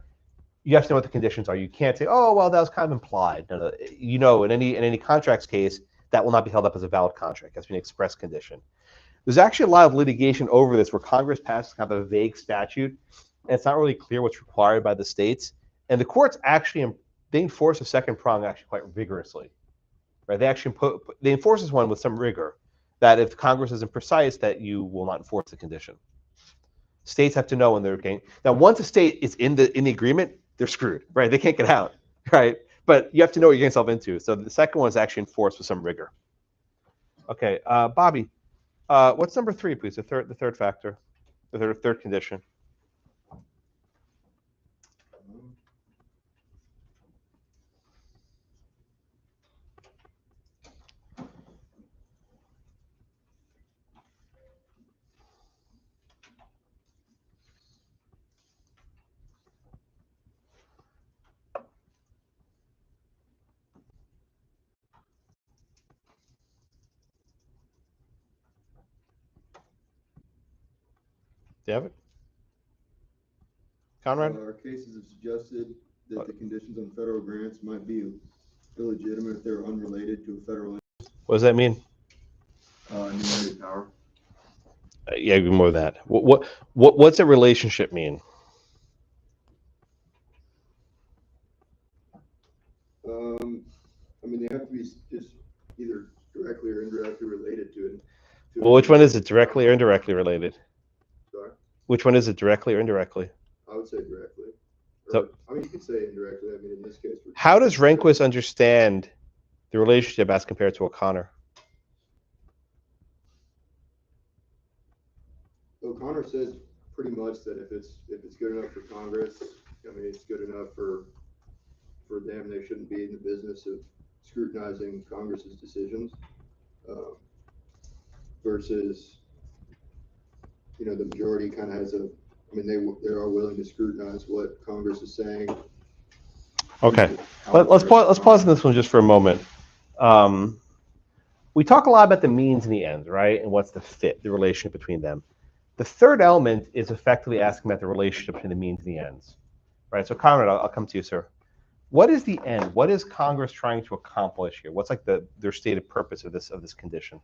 you have to know what the conditions are. You can't say, "Oh, well, that was kind of implied." No. In any contracts case, that will not be held up as a valid contract. It has to be an express condition. There's actually a lot of litigation over this, where Congress passes kind of a vague statute, and it's not really clear what's required by the states. And the courts actually they enforce the second prong actually quite vigorously, right? They enforce this one with some rigor, that if Congress isn't precise, that you will not enforce the condition. States have to know when they're getting. Now, once a state is in the agreement, they're screwed, right? They can't get out, right? But you have to know what you're getting yourself into. So the second one is actually enforced with some rigor. Okay, Bobby, what's number 3, please? The third factor, the third condition. Do you have it? Conrad? Our cases have suggested that the conditions on federal grants might be illegitimate if they're unrelated to a federal. What does that mean? Enumerated power. Yeah, more of that. What's a relationship mean? They have to be just either directly or indirectly related to it. Well, which one is it, directly or indirectly related? Sorry? Which one is it, directly or indirectly? I would say directly. So, you could say indirectly. In this case. How does Rehnquist understand the relationship as compared to O'Connor? O'Connor says pretty much that if it's good enough for Congress, it's good enough for them. They shouldn't be in the business of scrutinizing Congress's decisions. Versus, the majority kind of has they are willing to scrutinize what Congress is saying. Okay. Let's pause on this one just for a moment. We talk a lot about the means and the ends, right? And what's the fit, the relationship between them. The third element is effectively asking about the relationship between the means and the ends, right? So Conrad, I'll come to you, sir. What is the end? What is Congress trying to accomplish here? What's like their stated purpose of this condition?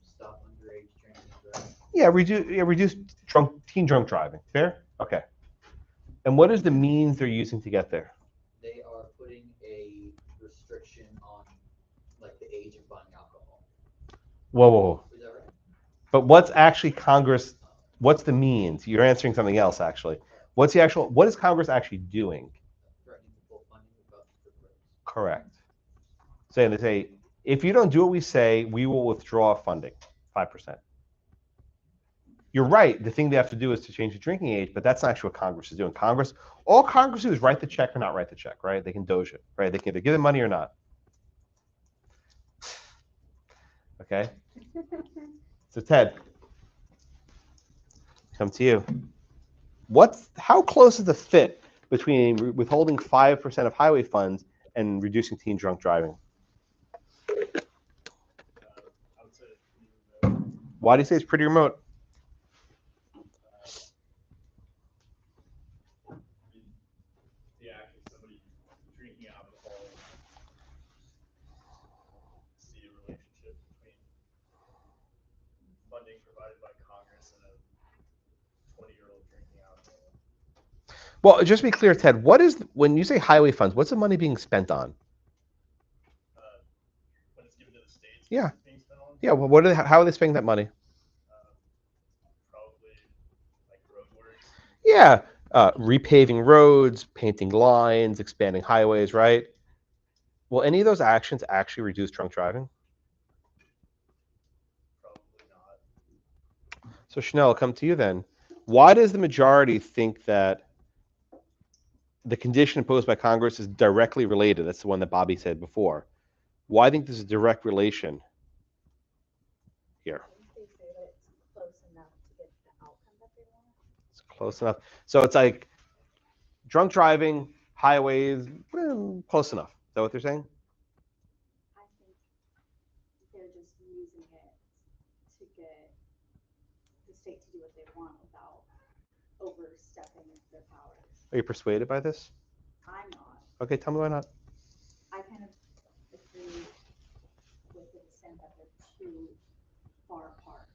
Stop underage drinking and driving. Reduce teen drunk driving. Fair? Okay. And what is the means they're using to get there? They are putting a restriction on like the age of buying alcohol. Whoa. Is that right? But what's actually Congress? What's the means? You're answering something else actually. What is Congress actually doing? Threatening to pull funding without the roads. Correct. They say, if you don't do what we say, we will withdraw funding, 5%. You're right. The thing they have to do is to change the drinking age, but that's not actually what Congress is doing. All Congress do is write the check or not write the check, right? They can doge it, right? They can either give the money or not. Okay. So Ted, come to you. How close is the fit between withholding 5% of highway funds and reducing teen drunk driving? I would say pretty remote. Why do you say it's pretty remote? The act of somebody drinking alcohol, see a relationship between funding provided by Congress and a 20-year-old drinking alcohol. Well, just to be clear, Ted, when you say highway funds, what's the money being spent on? When it's given to the states, Yeah. it's being spent on? Yeah, well, how are they spending that money? Probably like road works. Yeah, repaving roads, painting lines, expanding highways, right? Will any of those actions actually reduce drunk driving? Probably not. So Chanel, I'll come to you then. Why does the majority think that the condition imposed by Congress is directly related? That's the one that Bobby said before. Why do you think there's a direct relation here? They say that it's close enough to get the outcome that they want. It's close enough. So it's like drunk driving, highways, close enough. Is that what they're saying? I think they're just using it to get the state to do what they want without overstepping their powers. Are you persuaded by this? I'm not. Okay, tell me why not. I kind of agree with the dissent that they're too far apart.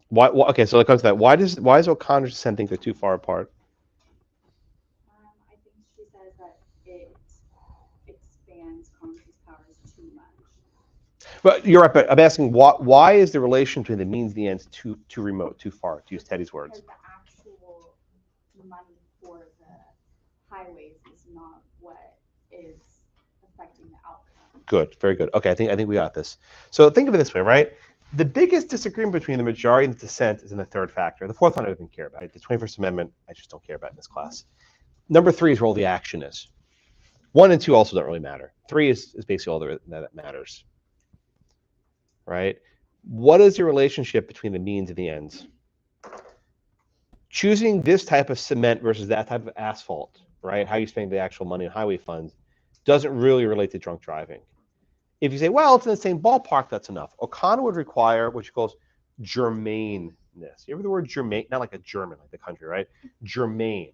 Why? Okay, so it comes to that. Why is O'Connor's dissent think they're too far apart? I think she says that it expands Congress's powers too much. But you're right. But I'm asking why is the relation between the means and the ends too remote, too far? To use Teddy's words. Because the actual money for the highways is not what is affecting the outcome. Good, very good. Okay, I think we got this. So think of it this way, right? The biggest disagreement between the majority and the dissent is in the third factor. The fourth one I don't even care about. Right? The 21st Amendment, I just don't care about in this class. Number 3 is where all the action is. 1 and 2 also don't really matter. 3 is basically all that matters. Right? What is the relationship between the means and the ends? Choosing this type of cement versus that type of asphalt, right? How you spend the actual money on highway funds doesn't really relate to drunk driving. If you say, well, it's in the same ballpark, that's enough. O'Connor would require what she calls germaneness. You ever the word germane? Not like a German, like the country, right? Germane.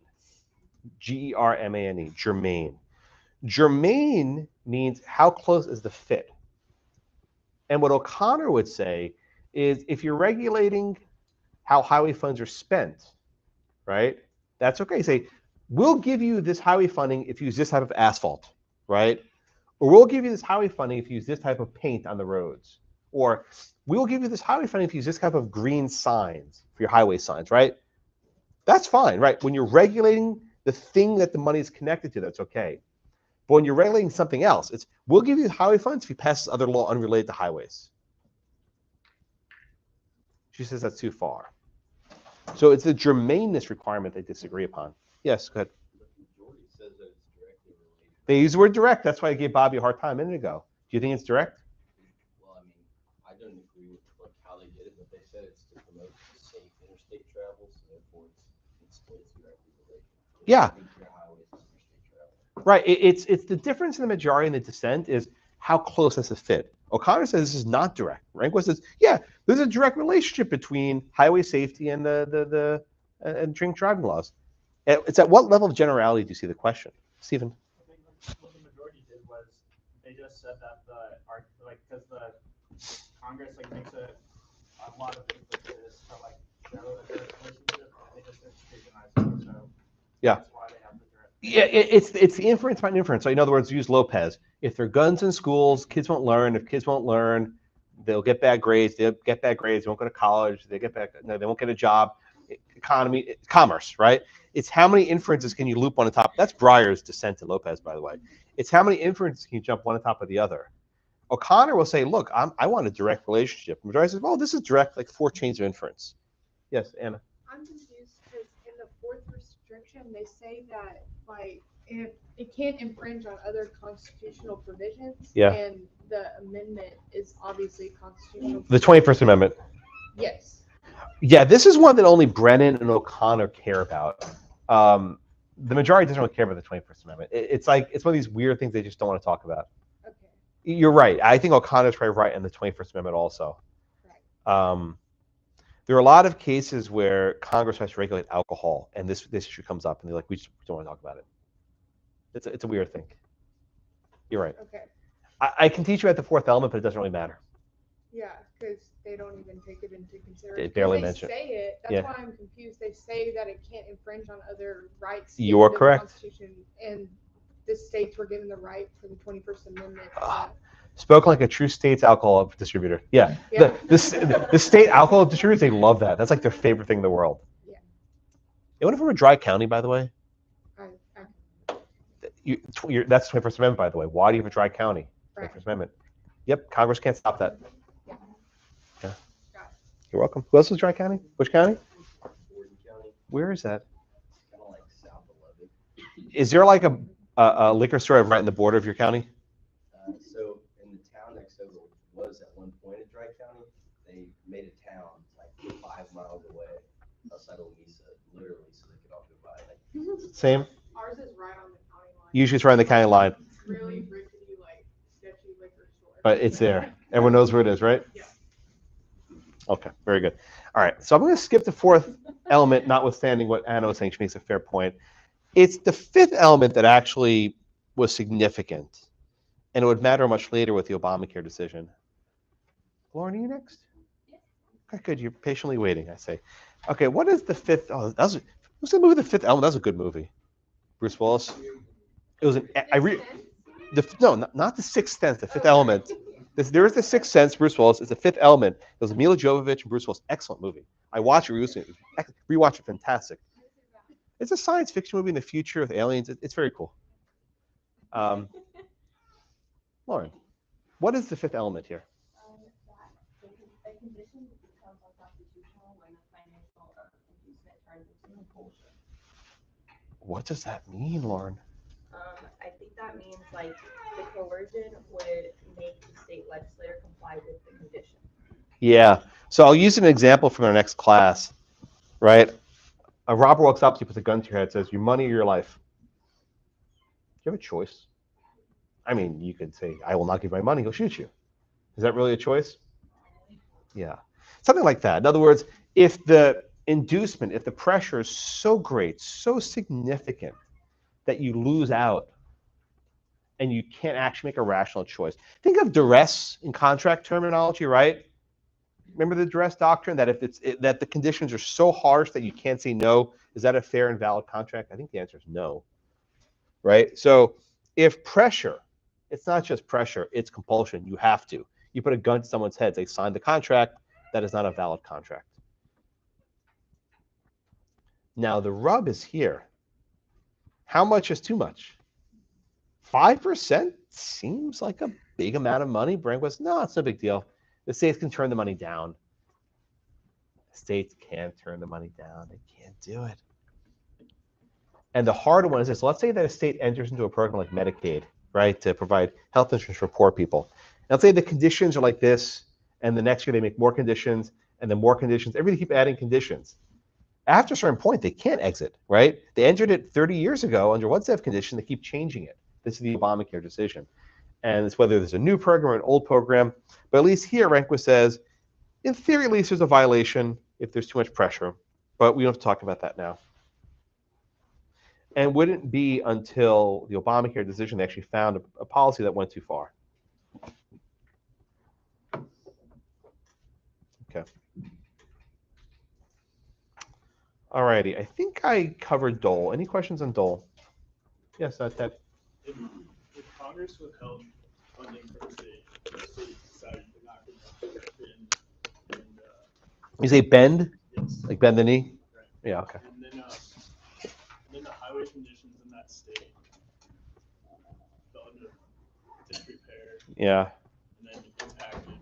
Germane. Germane. Germane means how close is the fit. And what O'Connor would say is if you're regulating how highway funds are spent, right? That's okay. Say, we'll give you this highway funding if you use this type of asphalt, right? Or we'll give you this highway funding if you use this type of paint on the roads. Or we'll give you this highway funding if you use this type of green signs for your highway signs, right? That's fine, right? When you're regulating the thing that the money is connected to, that's okay. But when you're regulating something else, it's we'll give you highway funds if you pass this other law unrelated to highways. She says that's too far. So it's the germaneness requirement they disagree upon. Yes, go ahead. The majority says that it's directly related. They use the word direct. That's why I gave Bobby a hard time a minute ago. Do you think it's direct? Well, I mean, I don't agree with like how they did it, but they said it's to promote safe interstate travel, so therefore it's directly related. Yeah. Nuclear highways and interstate travel. Right. It's the difference in the majority and the dissent is how close does it fit. O'Connor says this is not direct. Rehnquist says, yeah, there's a direct relationship between highway safety and the drink driving laws. It's at what level of generality do you see the question, Stephen? I think what the majority did was they just said that because the Congress makes a lot of emphasis to show that there's a relationship, and they just didn't scrutinize it. So Yeah. that's why they have the direct. Yeah, it's the inference by inference. So in other words, use Lopez. If there are guns in schools, kids won't learn. If kids won't learn, they'll get bad grades. They'll get bad grades. They won't go to college. They won't get a job. Economy, commerce, right? It's how many inferences can you loop one on top. That's Breyer's dissent to Lopez, by the way. It's how many inferences can you jump one on top of the other. O'Connor will say, look, I want a direct relationship. The majority says, well, this is direct, 4 chains of inference. Yes, Anna. I'm confused because in the fourth restriction, they say that if it can't infringe on other constitutional provisions. Yeah. And the amendment is obviously constitutional. The 21st Amendment. Yes. Yeah, this is one that only Brennan and O'Connor care about. The majority doesn't really care about the 21st Amendment. It's one of these weird things they just don't want to talk about. Okay. You're right. I think O'Connor's probably right in the 21st Amendment also. Right. There are a lot of cases where Congress has to regulate alcohol, and this issue comes up, and they're like, we just don't want to talk about it. It's a weird thing. You're right. Okay. I can teach you at the 4th element, but it doesn't really matter. Yeah, because they don't even take it into consideration. They barely mention it. They say it. That's Yeah. why I'm confused. They say that it can't infringe on other rights. You are in the correct. Constitution, and the states were given the right for the 21st Amendment. Spoken like a true state's alcohol distributor. Yeah. Yeah. The state alcohol distributors, they love that. That's their favorite thing in the world. Yeah. You wonder if we're a dry county, by the way? That's 21st Amendment, by the way. Why do you have a dry county? Right. 21st Amendment. Yep, Congress can't stop that. Yeah. Yeah. Got it. You're welcome. Who else is dry county? Which county? Gordon County, Where is that? kind of south of Lubbock. Is there a liquor store right in the border of your county? So in the town next over, which was at one point a dry county, they made a town 5 miles away outside of Lisa, literally, so they could all go by. Same? Ours is right on the county line. Usually it's right on the county line, It's really rickety, sketchy liquor store. but it's there. Everyone knows where it is, right? Yeah. Okay, very good. All right, so I'm going to skip the 4th element, notwithstanding what Anna was saying. She makes a fair point. It's the 5th element that actually was significant, and it would matter much later with the Obamacare decision. Lauren, are you next? Okay, good. You're patiently waiting, I say. Okay, what is the 5th? Oh, what's the movie, The 5th Element? That was a good movie. Bruce Willis. It was not The Sixth Sense, The 5th Element. There is The Sixth Sense, Bruce Willis. It's The 5th Element. It was Mila Jovovich and Bruce Willis. Excellent movie. I watched it recently. Rewatch it. Fantastic. It's a science fiction movie in the future with aliens. It's very cool. Lauren, what is the 5th element here? A condition becomes unconstitutional when the financial inducement turns into compulsion. What does that mean, Lauren? I think that means the coercion would make the state legislator comply with the condition. Yeah. So I'll use an example from our next class, right? A robber walks up to you, puts a gun to your head, says, your money or your life. Do you have a choice? I mean, you could say, I will not give my money, he'll shoot you. Is that really a choice? Yeah. Something like that. In other words, if the inducement, if the pressure is so great, so significant that you lose out and you can't actually make a rational choice. Think of duress in contract terminology, right? Remember the duress doctrine, that if that the conditions are so harsh that you can't say no, is that a fair and valid contract? I think the answer is no, right? So if pressure, it's not just pressure, it's compulsion. You have to. You put a gun to someone's head, they sign the contract, that is not a valid contract. Now the rub is here. How much is too much? 5% seems like a big amount of money. Brent was, no, it's no big deal. The states can turn the money down. The states can't turn the money down. They can't do it. And the harder one is this. Let's say that a state enters into a program like Medicaid, right, to provide health insurance for poor people. And let's say the conditions are like this, and the next year they make more conditions, and then more conditions. Every year they keep adding conditions. After a certain point, they can't exit, right? They entered it 30 years ago under one set of conditions. They keep changing it. This is the Obamacare decision. And it's whether there's a new program or an old program. But at least here, Rehnquist says, in theory, at least there's a violation if there's too much pressure. But we don't have to talk about that now. And wouldn't be until the Obamacare decision they actually found a policy that went too far. Okay. All righty. I think I covered Dole. Any questions on Dole? Yes, that. If Congress withheld funding from the state decided to not and You say bend? yes. Like bend the knee? Right. Yeah, okay. And then the highway conditions in that state fell into disrepair Yeah, and then impacted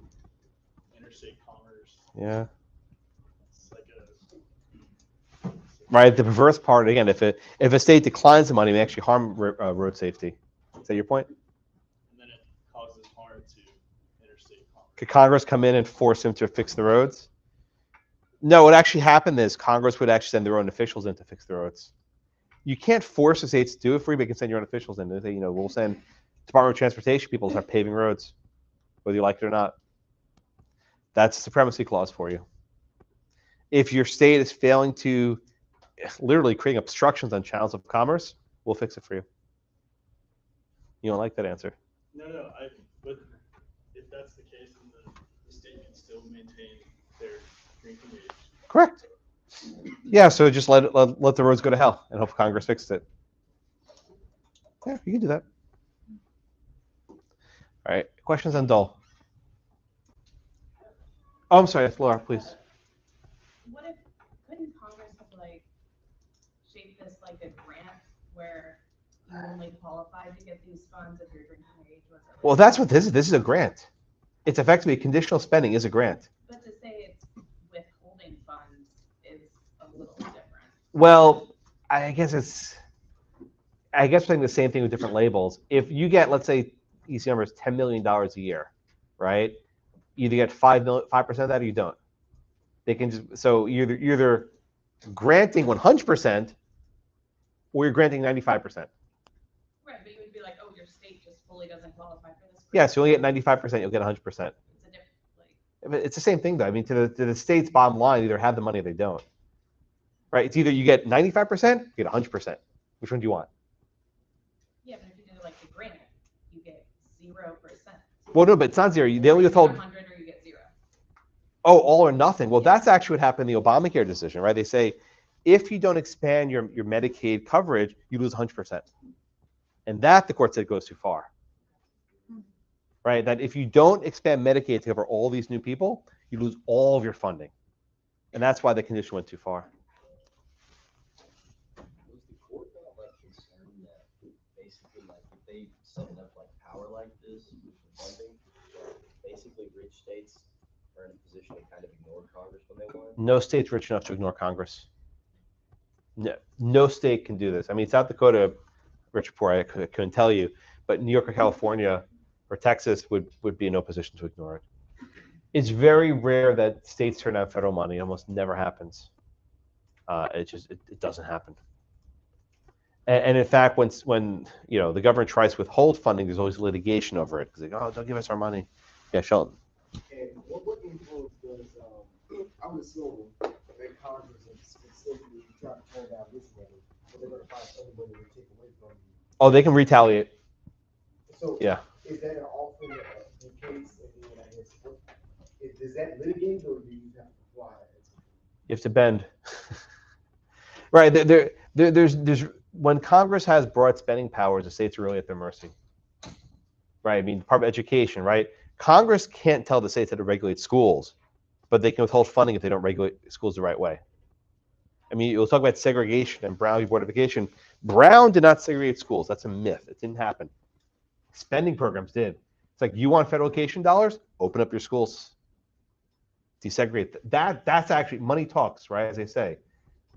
interstate commerce. yeah. It's like Right. The perverse part, again, if a state declines the money, it may actually harm road safety. Is that your point? and then it causes harm to interstate commerce. Could Congress come in and force him to fix the roads? No, what actually happened is Congress would actually send their own officials in to fix the roads. You can't force the states to do it for you, but you can send your own officials in. They say, we'll send Department of Transportation people to start paving roads, whether you like it or not. That's a supremacy clause for you. If your state is failing to literally creating obstructions on channels of commerce, we'll fix it for you. You don't like that answer? No, but if that's the case, then the state can still maintain their drinking age. Correct. Yeah, so just let the roads go to hell and hope Congress fixes it. Yeah, you can do that. All right, questions on Dole? Oh, I'm sorry, Laura, please. What if, couldn't Congress have shaped this like a grant where you only qualified to get these funds if your drinking age was at Well, that's what this is. This is a grant. It's effectively conditional spending is a grant. But to say it's withholding funds is a little different. Well, I guess we're saying the same thing with different labels. If you get, let's say, easy number is $10 million a year, right? You either get 5% of that or you don't. They can just, so you're either granting 100% or you're granting 95%. Right, but you would be like, oh, your state just fully doesn't qualify for this. Yeah, so you only get 95%, you'll get 100%. It's a different, It's the same thing, though. I mean, to the state's bottom line, either have the money or they don't. Right? It's either you get 95%, you get 100%. Which one do you want? yeah, but if you do like the grant, you get 0%. Well, no, but it's not zero. They only withhold. 100 or you get 0. Oh, all or nothing. Well, that's actually what happened in the Obamacare decision, right? They say if you don't expand your Medicaid coverage, you lose 100%. And that, the court said, goes too far. Right? That if you don't expand Medicaid to cover all these new people, you lose all of your funding. And that's why the condition went too far. Was the court not concerned that basically if they set up power like this with the funding, basically rich states are in a position to kind of ignore Congress when they want? No state's rich enough to ignore Congress. No state can do this. I mean, South Dakota, rich or poor, I couldn't tell you, but New York or California or Texas would be in no position to ignore it. It's very rare that states turn down federal money. It almost never happens. It doesn't happen. And in fact, when the government tries to withhold funding, there's always litigation over it because they go, oh, don't give us our money. Yeah, Sheldon. And what influence does, I would assume that Congress is specifically trying to turn down this money, but they're going to find other money to take away from you. Oh, they can retaliate. So Yeah. Is that often the case? And then I guess, does that litigate or do you have to apply it? You have to bend. Right. There's when Congress has broad spending powers, the states are really at their mercy. Right. I mean, Department of Education, right? Congress can't tell the states how to regulate schools, but they can withhold funding if they don't regulate schools the right way. I mean, you'll talk about segregation and Brown v. Board of Education. Brown did not segregate schools. That's a myth. It didn't happen. Spending programs did. It's like, you want federal education dollars? Open up your schools. Desegregate. That's actually, money talks, right, as they say.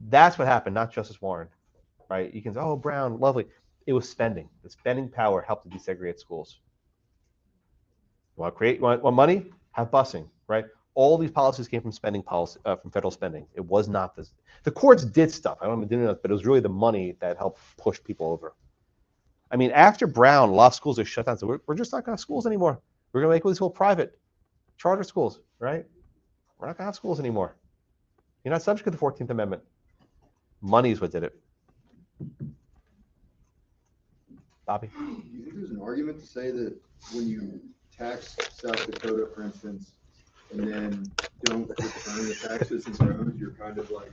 That's what happened, not Justice Warren, right? You can say, oh, Brown, lovely. It was spending. The spending power helped to desegregate schools. You want money? Have busing, right? all these policies came from spending policy, from federal spending. It was not this. The courts did stuff. I don't know if they did it, but it was really the money that helped push people over. I mean, after Brown, a lot of schools are shut down. So we're just not going to have schools anymore. We're going to make all these whole private charter schools, right? We're not going to have schools anymore. You're not subject to the 14th Amendment. Money is what did it. Bobby? Do you think there's an argument to say that when you tax South Dakota, for instance, and then don't return the taxes and roads, you're kind of like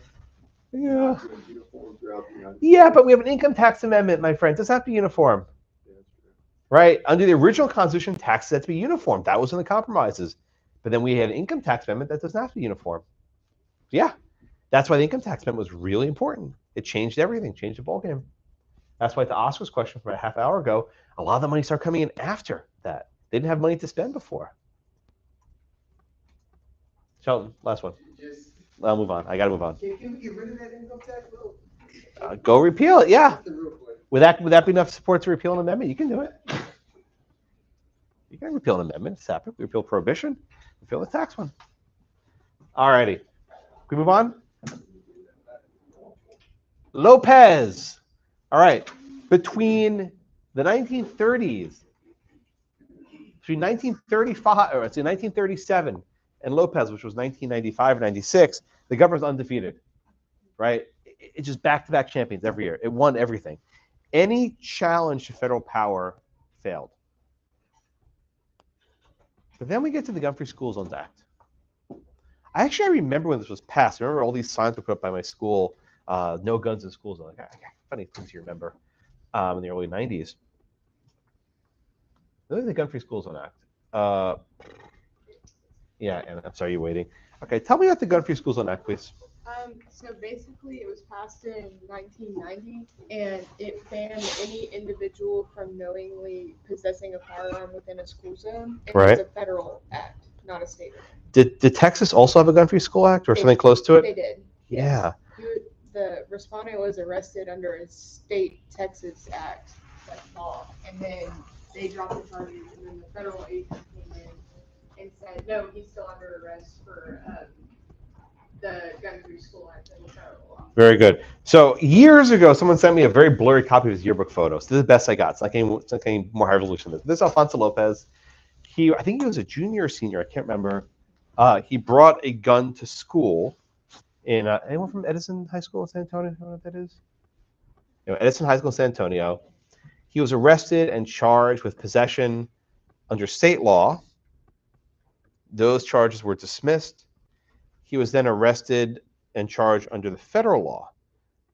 Yeah. uniform throughout the United States? Yeah, but we have an income tax amendment, my friends. It doesn't have to be uniform. Yeah, that's true. Right? Under the original Constitution, taxes had to be uniform. That was in the compromises. But then we had an income tax amendment that doesn't have to be uniform. Yeah. That's why the income tax amendment was really important. It changed everything, changed the ballgame. That's why the Oscar's question from a half hour ago, a lot of the money started coming in after that. They didn't have money to spend before. Sheldon, last one. Just, I'll move on. I got to move on. can we get rid of that income tax bill? Go repeal it. Yeah. Just real quick. Would that be enough support to repeal an amendment? You can do it. You can repeal an amendment. It's happened. Repeal prohibition. Repeal the tax one. All righty. Can we move on? Lopez. All right. Between the 1930s, between 1935, or let's say 1937, and Lopez, which was 1995, 96, the government's undefeated, right? It's just back-to-back champions every year. It won everything. Any challenge to federal power failed. But then we get to the Gun-Free School Zones Act. I remember when this was passed. I remember all these signs were put up by my school, no guns in schools. Like, funny things you remember in the early 90s. Look at the Gun-Free School Zone Act. Yeah, and I'm sorry you're waiting. Okay, tell me about the Gun-Free School Zone Act, please. So basically, it was passed in 1990, and it banned any individual from knowingly possessing a firearm within a school zone. And Right. It's a federal act, not a state act. Did Texas also have a Gun-Free School Act or something close to it? They did. Yeah. The respondent was arrested under a state Texas act, like law, and then they dropped the charges, and then the federal agent came in and said, no, he's still under arrest for the Gun-Free School Act and the federal law. Very good. So years ago, someone sent me a very blurry copy of his yearbook photos. This is the best I got. It's not getting more high resolution than this. This is Alfonso Lopez. I think he was a junior or senior. I can't remember. He brought a gun to school. In anyone from Edison High School in San Antonio? You know what that is? Edison High School in San Antonio. He was arrested and charged with possession under state law. Those charges were dismissed. He was then arrested and charged under the federal law,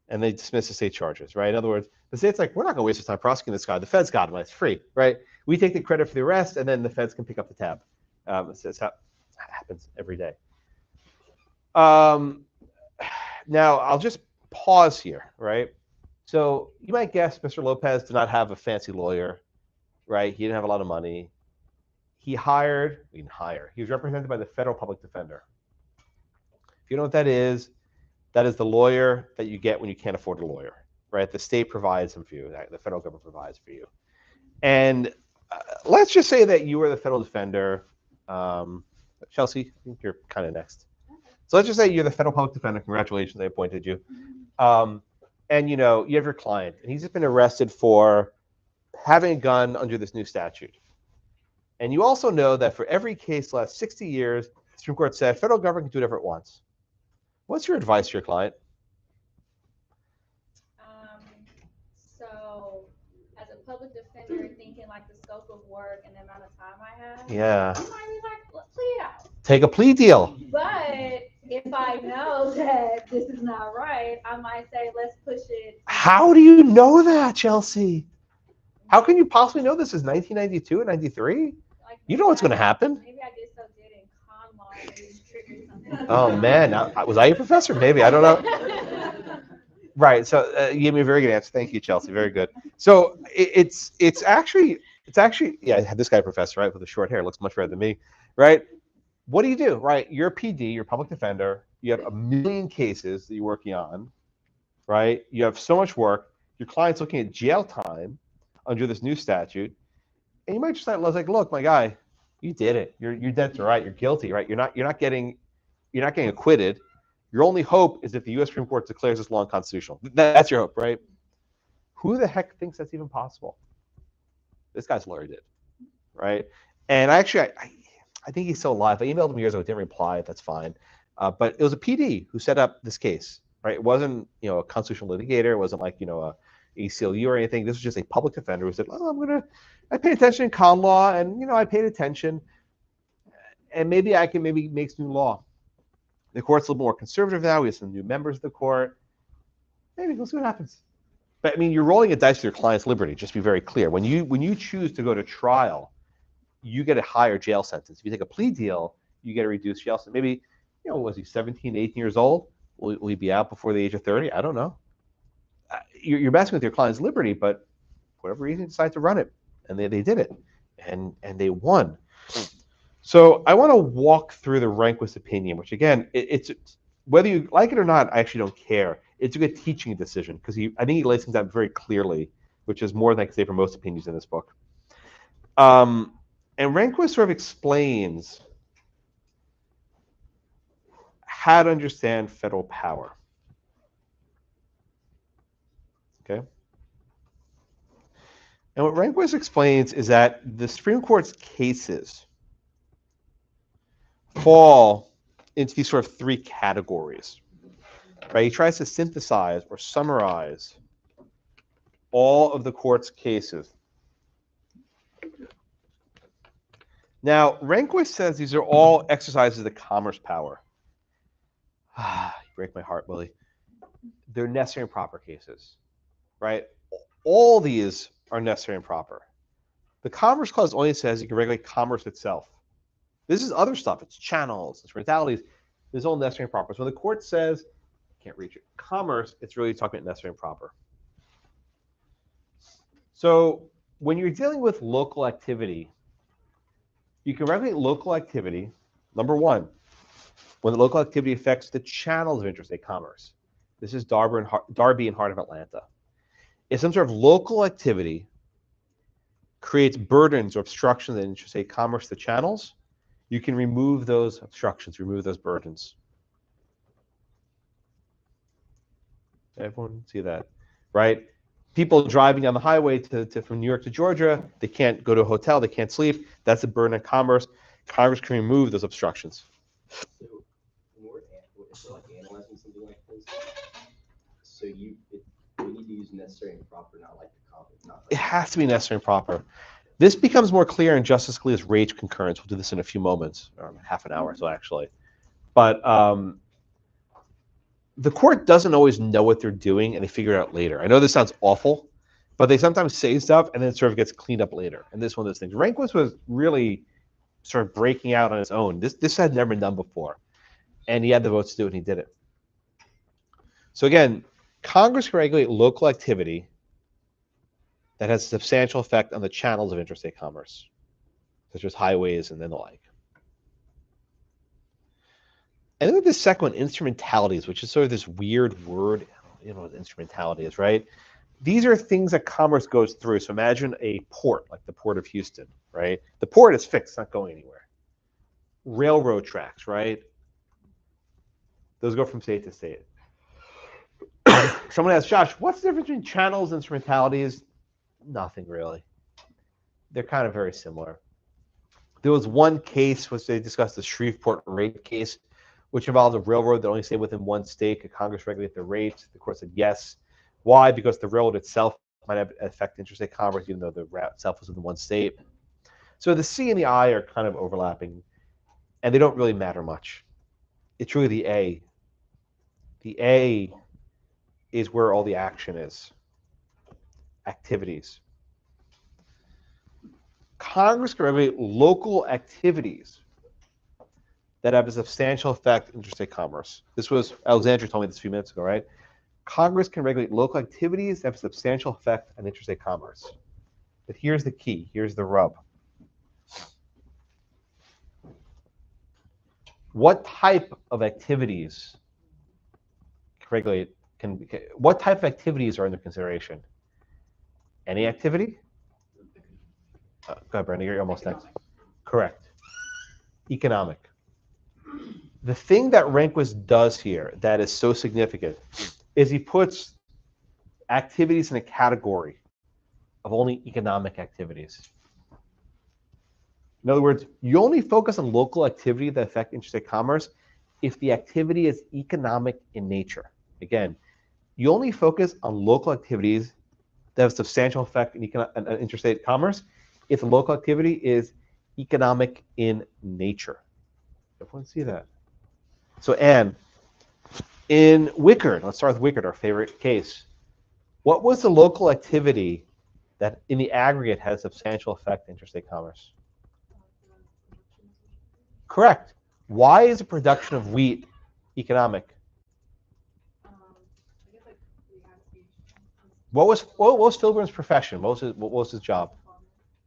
and they dismissed the state charges, right? In other words, the state's like, we're not going to waste our time prosecuting this guy. The feds got him. It's free, right? We take the credit for the arrest, and then the feds can pick up the tab. That's how it happens every day. Now, I'll just pause here, right? So you might guess Mr. Lopez did not have a fancy lawyer, right? He didn't have a lot of money. He was represented by the federal public defender. If you know what that is the lawyer that you get when you can't afford a lawyer, right? The state provides them for you. The federal government provides for you. And let's just say that you were the federal defender. Chelsea, I think you're kind of next. So let's just say you're the federal public defender. Congratulations, they appointed you. And you have your client, and he's just been arrested for having a gun under this new statute. And you also know that for every case the last 60 years, the Supreme Court said federal government can do whatever it wants. What's your advice to your client? So as a public defender, thinking like the scope of work and the amount of time I have. Yeah. You might be like, "Let's play it out." Take a plea deal. But if I know that this is not right, I might say, let's push it. How do you know that, Chelsea? How can you possibly know this is 1992 and 93? Like, You know what's going to happen. Maybe I did so good in con law and it triggered something. Oh, man. Was I your professor? Maybe. I don't know. Right. So you gave me a very good answer. Thank you, Chelsea. Very good. So it's actually, yeah, I had this guy professor, right, with the short hair. Looks much better than me, right? What do you do, right? You're a PD, you're a public defender. You have a million cases that you're working on, right? You have so much work. Your client's looking at jail time under this new statute. And you might just like, look, my guy, You did it. You're dead to right. You're guilty, right? You're not getting acquitted. Your only hope is that the U.S. Supreme Court declares this law unconstitutional. That's your hope, right? Who the heck thinks that's even possible? This guy's lawyer did, right? And I think he's still alive. I emailed him years ago, didn't reply. That's fine. But it was a PD who set up this case, right? It wasn't, a constitutional litigator. It wasn't like, a ACLU or anything. This was just a public defender who said, oh, I paid attention in con law, and, I paid attention, and maybe I can make some new law. The court's a little more conservative now. We have some new members of the court. Maybe we'll see what happens. But I mean, you're rolling a dice with your client's liberty. Just be very clear. When you choose to go to trial, you get a higher jail sentence. If you take a plea deal, you get a reduced jail sentence. Maybe, was he 17, 18 years old? Will he be out before the age of 30? I don't know. You're messing with your client's liberty, but for whatever reason, decide to run it, and they did it, and they won. So I want to walk through the Rehnquist opinion, which again, it's whether you like it or not, I actually don't care. It's a good teaching decision because I think he lays things out very clearly, which is more than I can say for most opinions in this book. And Rehnquist sort of explains how to understand federal power. Okay. And what Rehnquist explains is that the Supreme Court's cases fall into these sort of three categories. Right? He tries to synthesize or summarize all of the court's cases. Now, Rehnquist says these are all exercises of the commerce power. You break my heart, Willie. They're necessary and proper cases, right? All these are necessary and proper. The Commerce Clause only says you can regulate commerce itself. This is other stuff. It's channels, instrumentalities. This is all necessary and proper. So when the court says, can't reach it, commerce, it's really talking about necessary and proper. So when you're dealing with local activity, you can regulate local activity, number one, when the local activity affects the channels of interstate commerce. This is Darby and Heart of Atlanta. If some sort of local activity creates burdens or obstructions in interstate commerce to channels, you can remove those obstructions, remove those burdens. Everyone see that, right? People driving on the highway from New York to Georgia, they can't go to a hotel, they can't sleep. That's a burden on commerce. Congress can remove those obstructions. So when we're like analyzing something like this, so we need to use necessary and proper, not like the common. It has to be necessary and proper. This becomes more clear in Justice Scalia's Raich concurrence. We'll do this in a few moments, or half an hour, so actually. But the court doesn't always know what they're doing, and they figure it out later. I know this sounds awful, but they sometimes say stuff, and then it sort of gets cleaned up later. And this is one of those things. Rehnquist was really sort of breaking out on his own. This had never been done before, and he had the votes to do it, and he did it. So again, Congress can regulate local activity that has a substantial effect on the channels of interstate commerce, such as highways and then the like. And then the second one, instrumentalities, which is sort of this weird word. You know what instrumentality is, right? These are things that commerce goes through. So imagine a port, like the Port of Houston, right? The port is fixed, it's not going anywhere. Railroad tracks, right? Those go from state to state. Someone asked, Josh, what's the difference between channels and instrumentalities? Nothing really. They're kind of very similar. There was one case which they discussed, the Shreveport rate case, which involved a railroad that only stayed within one state. Could Congress regulate the rates? The court said yes. Why? Because the railroad itself might have affect interstate commerce, even though the route itself was within one state. So the C and the I are kind of overlapping, and they don't really matter much. It's really the A. The A is where all the action is. Activities. Congress can regulate local activities that have a substantial effect on interstate commerce. This was, Alexandra told me this a few minutes ago, right? Congress can regulate local activities that have a substantial effect on interstate commerce. But here's the key, here's the rub. What type of activities what type of activities are under consideration? Any activity? Go ahead, Brenda, you're almost next. Correct. economic. The thing that Rehnquist does here that is so significant is he puts activities in a category of only economic activities. In other words, you only focus on local activity that affect interstate commerce if the activity is economic in nature. Again, you only focus on local activities that have substantial effect in interstate commerce if the local activity is economic in nature. Everyone see that? So, Anne, in Wickard, let's start with Wickard, our favorite case. What was the local activity that in the aggregate had a substantial effect in interstate commerce? Correct. Why is the production of wheat economic? What was Filburn's profession? What was his job?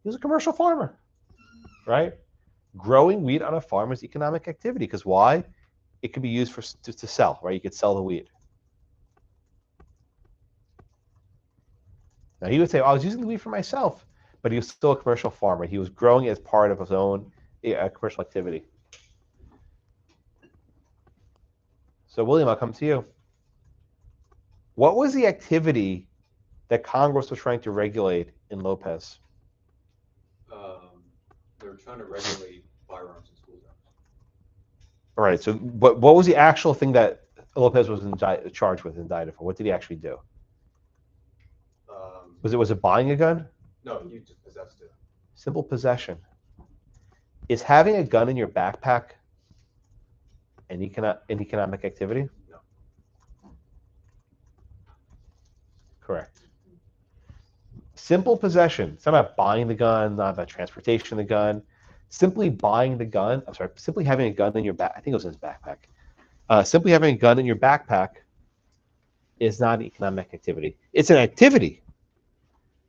He was a commercial farmer, right? Growing wheat on a farm is economic activity because why? It could be used to sell, right? You could sell the wheat. Now he would say, I was using the wheat for myself, but he was still a commercial farmer. He was growing it as part of his own commercial activity. So William, I'll come to you. What was the activity that Congress was trying to regulate in Lopez? They were trying to regulate firearms in school zones. All right. So what was the actual thing that Lopez was charged with, indicted for? What did he actually do? Was it buying a gun? No, you just possessed it. Simple possession. Is having a gun in your backpack an economic activity? No. Correct. Simple possession. It's not about buying the gun, not about transportation of the gun. Simply buying the gun, simply having a gun in your back, I think it was in his backpack. Simply having a gun in your backpack is not an economic activity. It's an activity,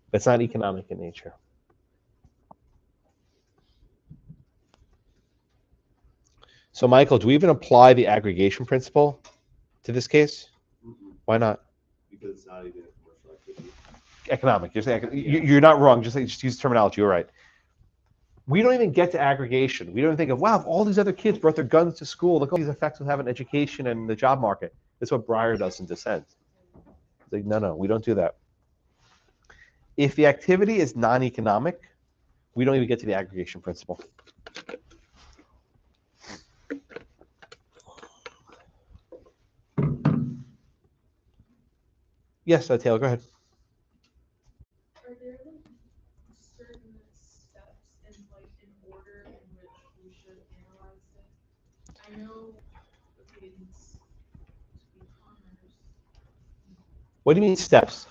but it's not economic in nature. So, Michael, do we even apply the aggregation principle to this case? Why not? Because it's not even a commercial activity. Economic. You're not wrong. Just use terminology. You're right. We don't even get to aggregation. We don't think of, wow, if all these other kids brought their guns to school, look at all these effects will have on education and the job market. That's what Breyer does in dissent. It's like, no, we don't do that. If the activity is non-economic, we don't even get to the aggregation principle. Yes, Taylor, go ahead. Are there certain steps in order in which we should analyze it? I know it's commerce. What do you mean steps?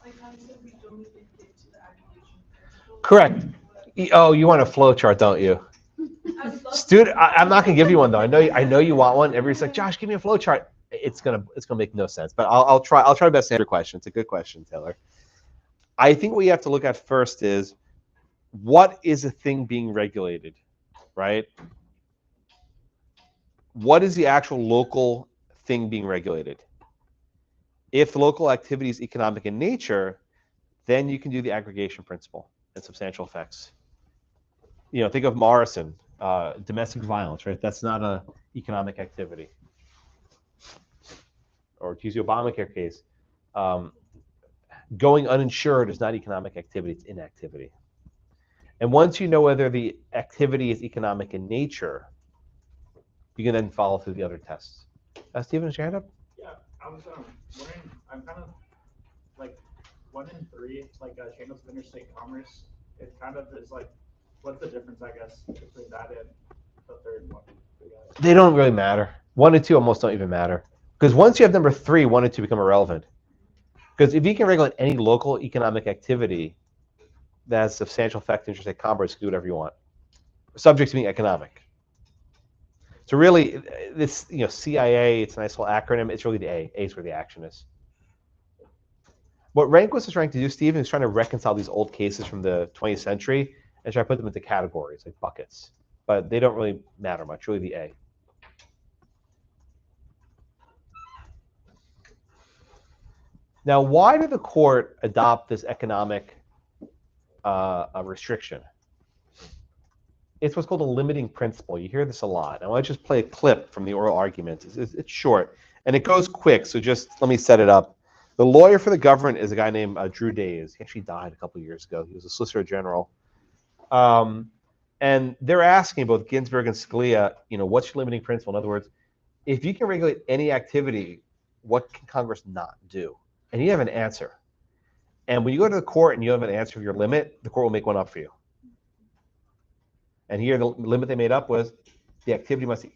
Like I said, we don't even get to the aggregation principle. Correct. Oh, you want a flow chart, don't you? I'm not gonna give you one though. I know you want one. Everybody's like, Josh, give me a flow chart. It's gonna make no sense. But I'll try my best to answer your question. It's a good question, Taylor. I think what you have to look at first is what is a thing being regulated, right? What is the actual local thing being regulated? If the local activity is economic in nature, then you can do the aggregation principle and substantial effects. You know, think of Morrison, domestic violence, right? That's not an economic activity. Or to use the Obamacare case, going uninsured is not economic activity, it's inactivity. And once you know whether the activity is economic in nature, you can then follow through the other tests. Stephen, is your hand up? Yeah, I was wondering, I'm kind of like 1 in 3, like channels of interstate commerce. It kind of is like, what's the difference, I guess, between that and the third one? They don't really matter. 1 and 2 almost don't even matter. Because once you have number 3, 1 and 2 become irrelevant. Because if you can regulate any local economic activity that has substantial effect on interstate commerce, you can do whatever you want, subject to being economic. So really, this CIA, it's a nice little acronym. It's really the A. A is where the action is. What Rehnquist is trying to do, Stephen, is trying to reconcile these old cases from the 20th century and try to put them into categories, like buckets. But they don't really matter much, really the A. Now, why did the court adopt this economic restriction? It's what's called a limiting principle. You hear this a lot. I want to just play a clip from the oral argument. It's short, and it goes quick, so just let me set it up. The lawyer for the government is a guy named Drew Days. He actually died a couple of years ago. He was a Solicitor General. And they're asking both Ginsburg and Scalia, what's your limiting principle? In other words, if you can regulate any activity, what can Congress not do? And you have an answer. And when you go to the court and you have an answer for your limit, the court will make one up for you. And here, the limit they made up was the activity must be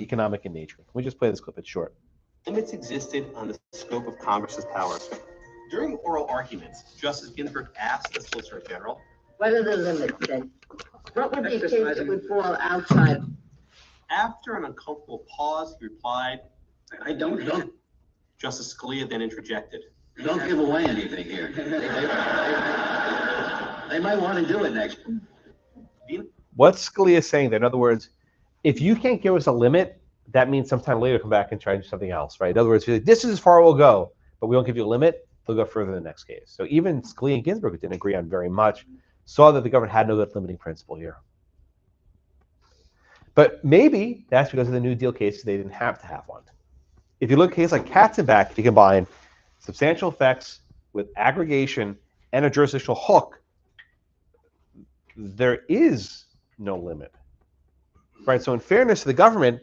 economic in nature. Let me just play this clip. It's short. Limits existed on the scope of Congress's powers. During oral arguments, Justice Ginsburg asked the Solicitor General, what are the limits then? What would be a case that would fall outside? After an uncomfortable pause, he replied, I don't know. Justice Scalia then interjected. Don't give away anything here. They might want to do it next. What's Scalia saying there? In other words, if you can't give us a limit, that means sometime later come back and try to do something else, right? In other words, if you're like, this is as far we'll go, but we won't give you a limit, they'll go further in the next case. So even Scalia and Ginsburg, who didn't agree on very much, saw that the government had no good limiting principle here. But maybe that's because of the New Deal cases, they didn't have to have one. If you look at a case like Katzenbach, if you combine substantial effects with aggregation and a jurisdictional hook, there is no limit, right? So in fairness to the government,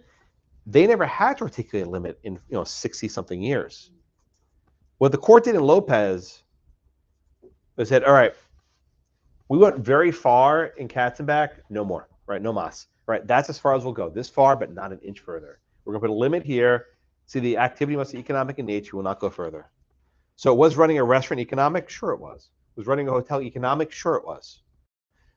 they never had to articulate a limit in 60-something years. What the court did in Lopez was said, all right, we went very far in Katzenbach, no more, right? No mas, right? That's as far as we'll go. This far, but not an inch further. We're going to put a limit here. See, the activity must be economic in nature. We'll not go further. So was running a restaurant economic? Sure it was. Was running a hotel economic? Sure it was.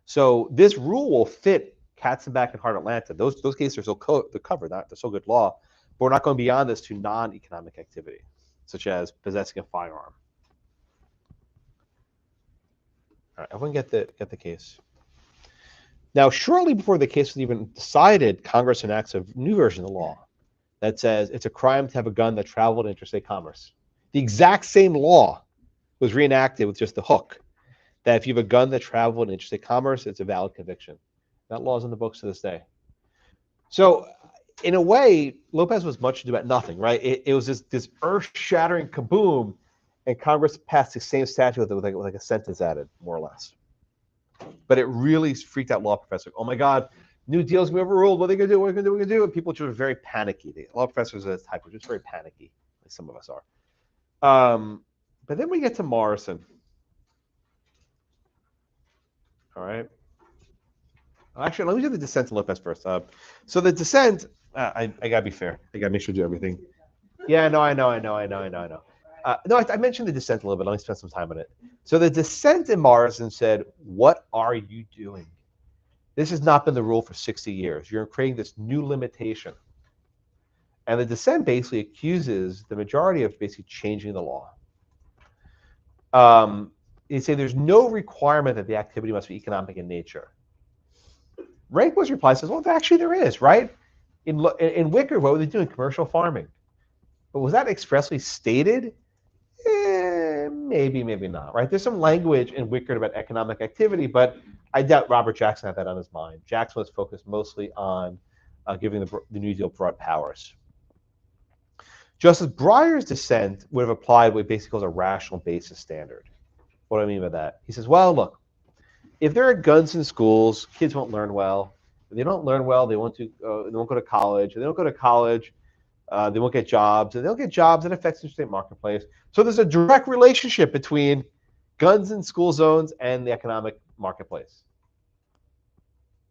So this rule will fit Katzenbach and Hart Atlanta. Those cases are still they're covered. They're still good law. But we're not going beyond this to non-economic activity, such as possessing a firearm. All right, everyone get the case. Now, shortly before the case was even decided, Congress enacts a new version of the law that says it's a crime to have a gun that traveled in interstate commerce. The exact same law was reenacted with just the hook, that if you have a gun that traveled in interstate commerce, it's a valid conviction. That law is in the books to this day. So, in a way, Lopez was much ado about nothing, right? It was this earth-shattering kaboom, and Congress passed the same statute with like a sentence added, more or less. But it really freaked out law professors. Oh my God, New Deal's gonna be overruled. What are they gonna do? What are they gonna do? What are they gonna do? And people just were very panicky. The law professors of this type were just very panicky, like some of us are. But then we get to Morrison. All right. Actually, let me do the dissent to Lopez first. So the dissent, I gotta be fair. I gotta make sure to do everything. Yeah, no, I know. No, I mentioned the dissent a little bit. Let me spend some time on it. So the dissent in Morrison said, what are you doing? This has not been the rule for 60 years. You're creating this new limitation. And the dissent basically accuses the majority of basically changing the law. They say there's no requirement that the activity must be economic in nature. Rehnquist replies, says, well, actually there is, right? In Wickard, what were they doing? Commercial farming. But was that expressly stated? Maybe, maybe not, right? There's some language in Wickard about economic activity, but I doubt Robert Jackson had that on his mind. Jackson was focused mostly on giving the New Deal broad powers. Justice Breyer's dissent would have applied what he basically calls a rational basis standard. What do I mean by that? He says, well, look, if there are guns in schools, kids won't learn well. If they don't learn well, they won't go to college. If they don't go to college, they won't get jobs. If they don't get jobs, it affects the interstate marketplace. So there's a direct relationship between guns in school zones and the economic marketplace.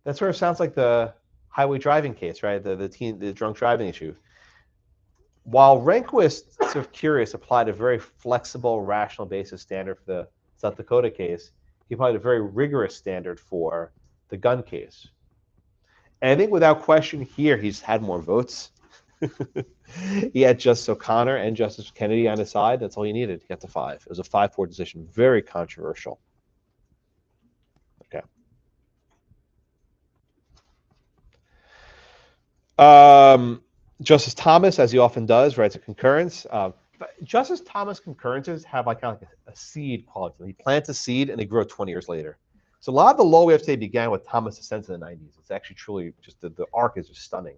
That sort of sounds like the highway driving case, right? The drunk driving issue. While Rehnquist, sort of curious, applied a very flexible, rational basis standard for the South Dakota case, he applied a very rigorous standard for the gun case. And I think without question here, he's had more votes. He had Justice O'Connor and Justice Kennedy on his side. That's all he needed to get to 5. It was a 5-4 decision. Very controversial. Okay. Justice Thomas, as he often does, writes a concurrence. But Justice Thomas concurrences have like kind of like a seed quality. He plants a seed and they grow 20 years later. So a lot of the law we have today began with Thomas' dissent in the 90s. It's actually truly just the arc is just stunning.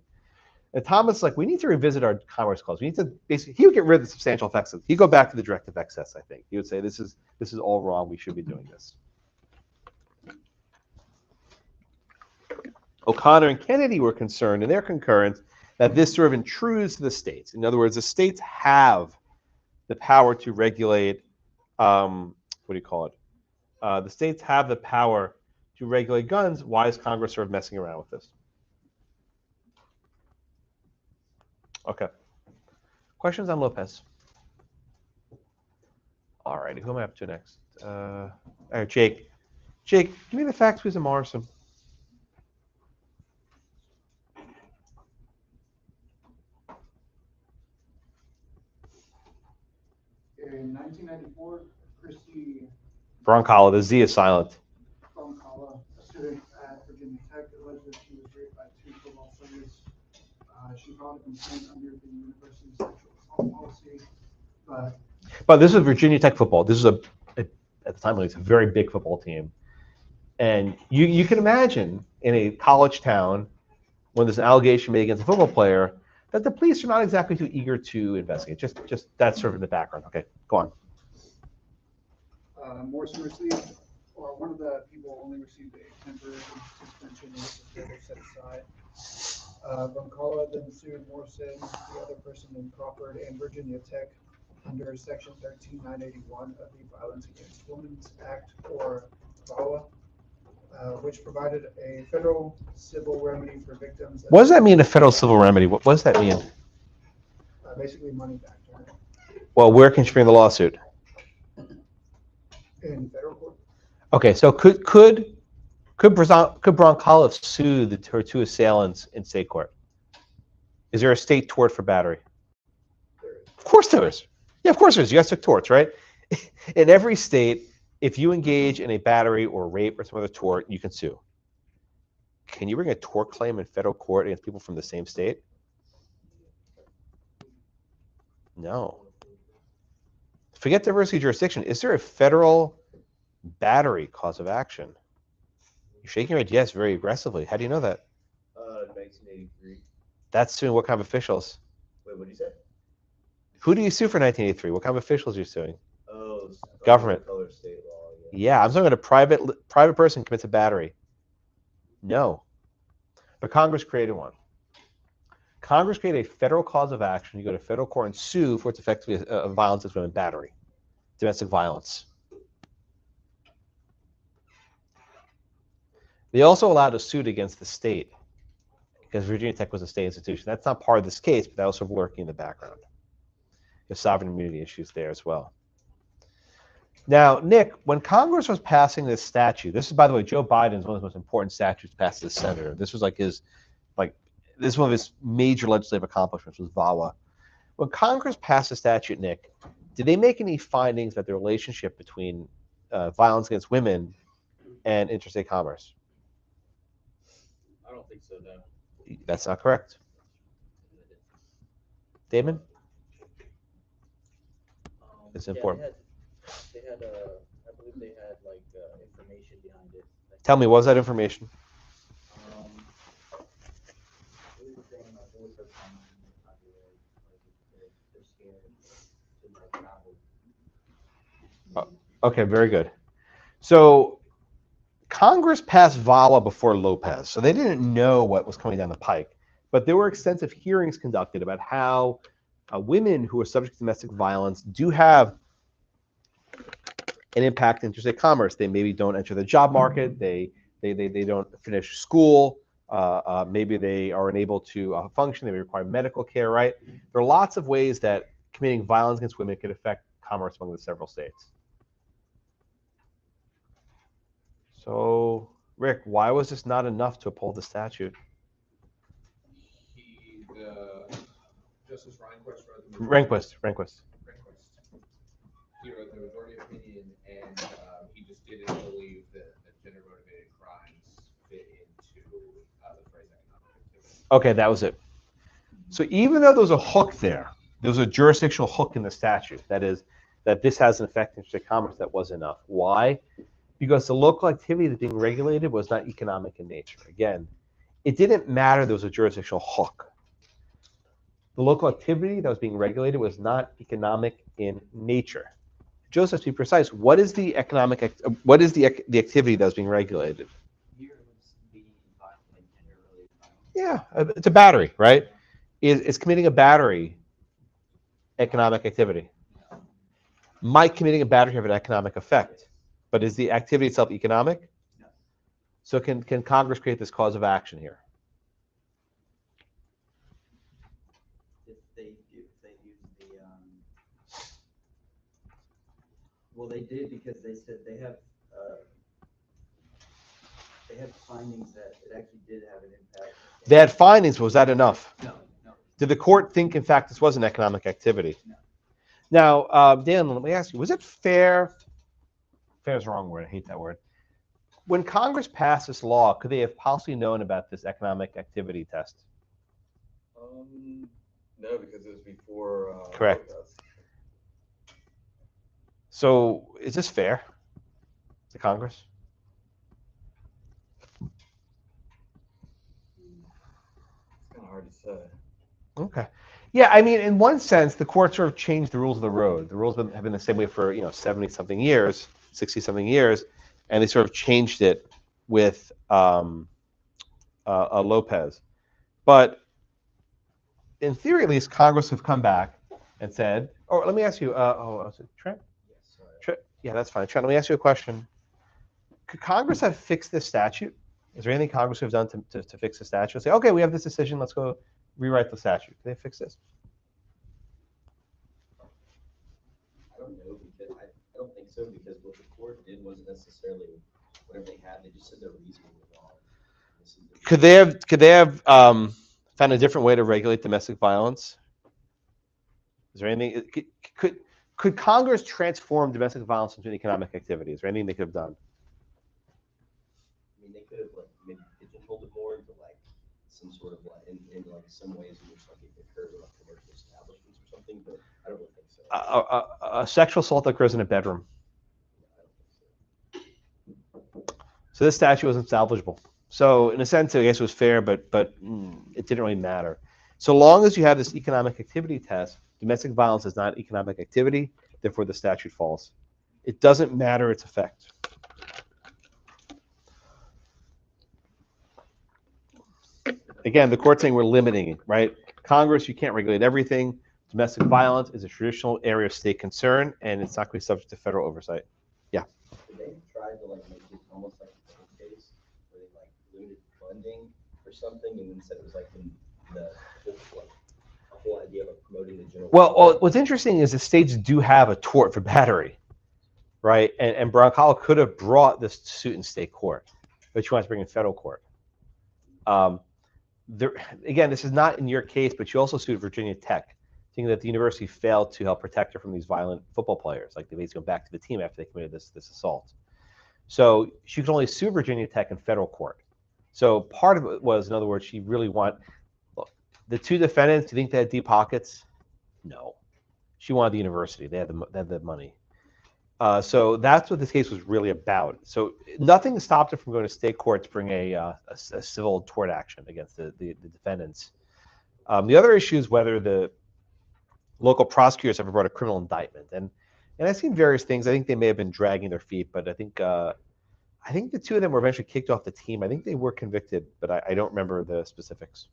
And Thomas is like, we need to revisit our commerce clause. We need to basically, he would get rid of the substantial effects. He'd go back to the directive excess, I think. He would say, this is all wrong. We should be doing this. O'Connor and Kennedy were concerned in their concurrence that this sort of intrudes the states. In other words, the states have the power to regulate, what do you call it? The states have the power to regulate guns. Why is Congress sort of messing around with this? Okay. Questions on Lopez? All righty. Who am I up to next? All right, Jake. Jake, give me the facts, please, of Morrison. In 1994, Christy Broncala, the Z is silent. Broncala, a student at Virginia Tech, alleged that she was raped by 2 football players. She filed a complaint under the university's sexual assault policy, But this is Virginia Tech football. This is at the time, it was a very big football team. And you can imagine in a college town, when there's an allegation made against a football player, that the police are not exactly too eager to investigate. Just that's sort of in the background. Okay, go on. Morrison received, or one of the people only received a temporary suspension, which was later set aside. Broncala then sued Morrison, the other person in Crawford, and Virginia Tech under Section 13981 of the Violence Against Women Act, or VAWA, which provided a federal civil remedy for victims. What does that mean, a federal civil remedy? What does that mean? Basically money back to her. Well, where can she bring the lawsuit? In federal court. Okay, so could Broncala sue her 2 assailants in state court? Is there a state tort for battery? Of course there is. Yeah, of course there is. You guys took torts, right? In every state, if you engage in a battery or rape or some other tort, you can sue. Can you bring a tort claim in federal court against people from the same state? No. Forget diversity of jurisdiction. Is there a federal battery cause of action? You're shaking your head yes very aggressively. How do you know that? 1983. That's suing what kind of officials? Wait, what did you say? Who do you sue for 1983? What kind of officials are you suing? Oh, government. Color state law. Yeah, I'm talking about a private person commits a battery. No. But Congress created one. Congress created a federal cause of action. You go to federal court and sue for its effectively violence against women, battery, domestic violence. They also allowed a suit against the state because Virginia Tech was a state institution. That's not part of this case, but that was sort of lurking in the background. There's sovereign immunity issues there as well. Now, Nick, when Congress was passing this statute, this is, by the way, Joe Biden's one of the most important statutes passed as senator. This was this is one of his major legislative accomplishments was VAWA. When Congress passed the statute, Nick, did they make any findings about the relationship between violence against women and interstate commerce? I don't think so, no. That's not correct. Damon? It's important. They had, I believe they had information behind it. Tell me, what was that information? Okay, very good. So Congress passed VAWA before Lopez, so they didn't know what was coming down the pike. But there were extensive hearings conducted about how women who are subject to domestic violence do have an impact in interstate commerce. They maybe don't enter the job market. They don't finish school. Maybe they are unable to function. They may require medical care, right? There are lots of ways that committing violence against women could affect commerce among the several states. So, Rick, why was this not enough to uphold the statute? Justice Rehnquist wrote Rehnquist. He wrote the majority opinion, and he just didn't believe that gender motivated crimes fit into the phrase economic activity. Okay, that was it. So even though there was a hook there was a jurisdictional hook in the statute. That is, that this has an effect in interstate commerce. That was enough. Why? because the local activity that's being regulated was not economic in nature. Again, it didn't matter there was a jurisdictional hook. The local activity that was being regulated was not economic in nature. Joseph, to be precise, what is the what is the activity that was being regulated? Yeah, it's a battery, right? Is committing a battery economic activity? Might committing a battery have an economic effect? But is the activity itself economic? No. So can Congress create this cause of action here? If they use the, well, they did because they said they have findings that it actually did have an impact. They had findings. Was that enough? No, no. Did the court think, in fact, this was an economic activity? No. Now, Dan, let me ask you, was it fair? Fair is the wrong word. I hate that word. When Congress passed this law, could they have possibly known about this economic activity test? No, because it was before. Correct. Lopez. So is this fair to Congress? It's kind of hard to say. Okay. Yeah, I mean, in one sense, the court sort of changed the rules of the road. The rules have been the same way for 70-something years, 60-something years, and they sort of changed it with Lopez. But in theory, at least, Congress have come back and said, "Oh, let me ask you." Was it Trent? Yes. Trent? Yeah, that's fine. Trent, let me ask you a question. Could Congress have fixed this statute? Is there anything Congress would have done to fix the statute? Say, okay, we have this decision. Let's go rewrite the statute. Can they fix this? I don't know, because I don't think so, because what the court did wasn't necessarily whatever they had. They just said their reasoning was wrong. Could they have found a different way to regulate domestic violence? Is there anything? Could Congress transform domestic violence into an economic activity? Is there anything they could have done? I mean, they could have maybe pigeonholed it more into some sort of in some ways in which it occurs in commercial establishments or something, but I don't really think so. A sexual assault that occurs in a bedroom. So this statute wasn't salvageable. So in a sense, I guess it was fair, but it didn't really matter. So long as you have this economic activity test, domestic violence is not economic activity, therefore the statute falls. It doesn't matter its effect. Again, the court's saying we're limiting it, right? Congress, you can't regulate everything. Domestic violence is a traditional area of state concern, and it's not going to be subject to federal oversight. Yeah. They tried to make it almost like a cold case, where they limited funding or something, and then said it was the whole idea of promoting the general. Well, what's interesting is the states do have a tort for battery, right? And Broncolo could have brought this suit in state court, but she wants to bring it in federal court. Again, this is not in your case, but you also sued Virginia Tech, thinking that the university failed to help protect her from these violent football players. Like they basically go back to the team after they committed this assault. So she could only sue Virginia Tech in federal court. So part of it was, in other words, she really look, the two defendants, do you think they had deep pockets? No. She wanted the university. They had the money. So that's what this case was really about. So nothing stopped her from going to state court to bring a civil tort action against the defendants. The other issue is whether the local prosecutors ever brought a criminal indictment. And I've seen various things. I think they may have been dragging their feet, but I think the two of them were eventually kicked off the team. I think they were convicted, but I don't remember the specifics.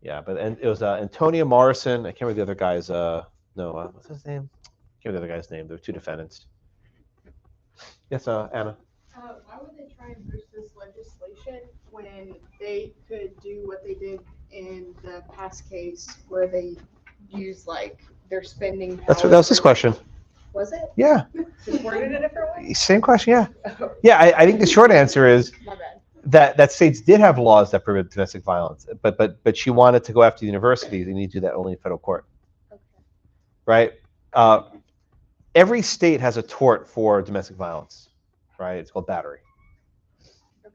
Yeah, and it was Antonio Morrison. I can't remember the other guy's. What's his name? I can't remember the other guy's name. There were two defendants. Yes, Anna. Why would they try and boost this legislation when they could do what they did in the past case where they use their spending power? That was this question. Was it? Yeah. Just worded a different way? Same question, yeah. Yeah, I think the short answer is My bad. that states did have laws that prohibit domestic violence, but she wanted to go after the universities. They need to do that only in federal court. Okay. Right? Every state has a tort for domestic violence, right? It's called battery.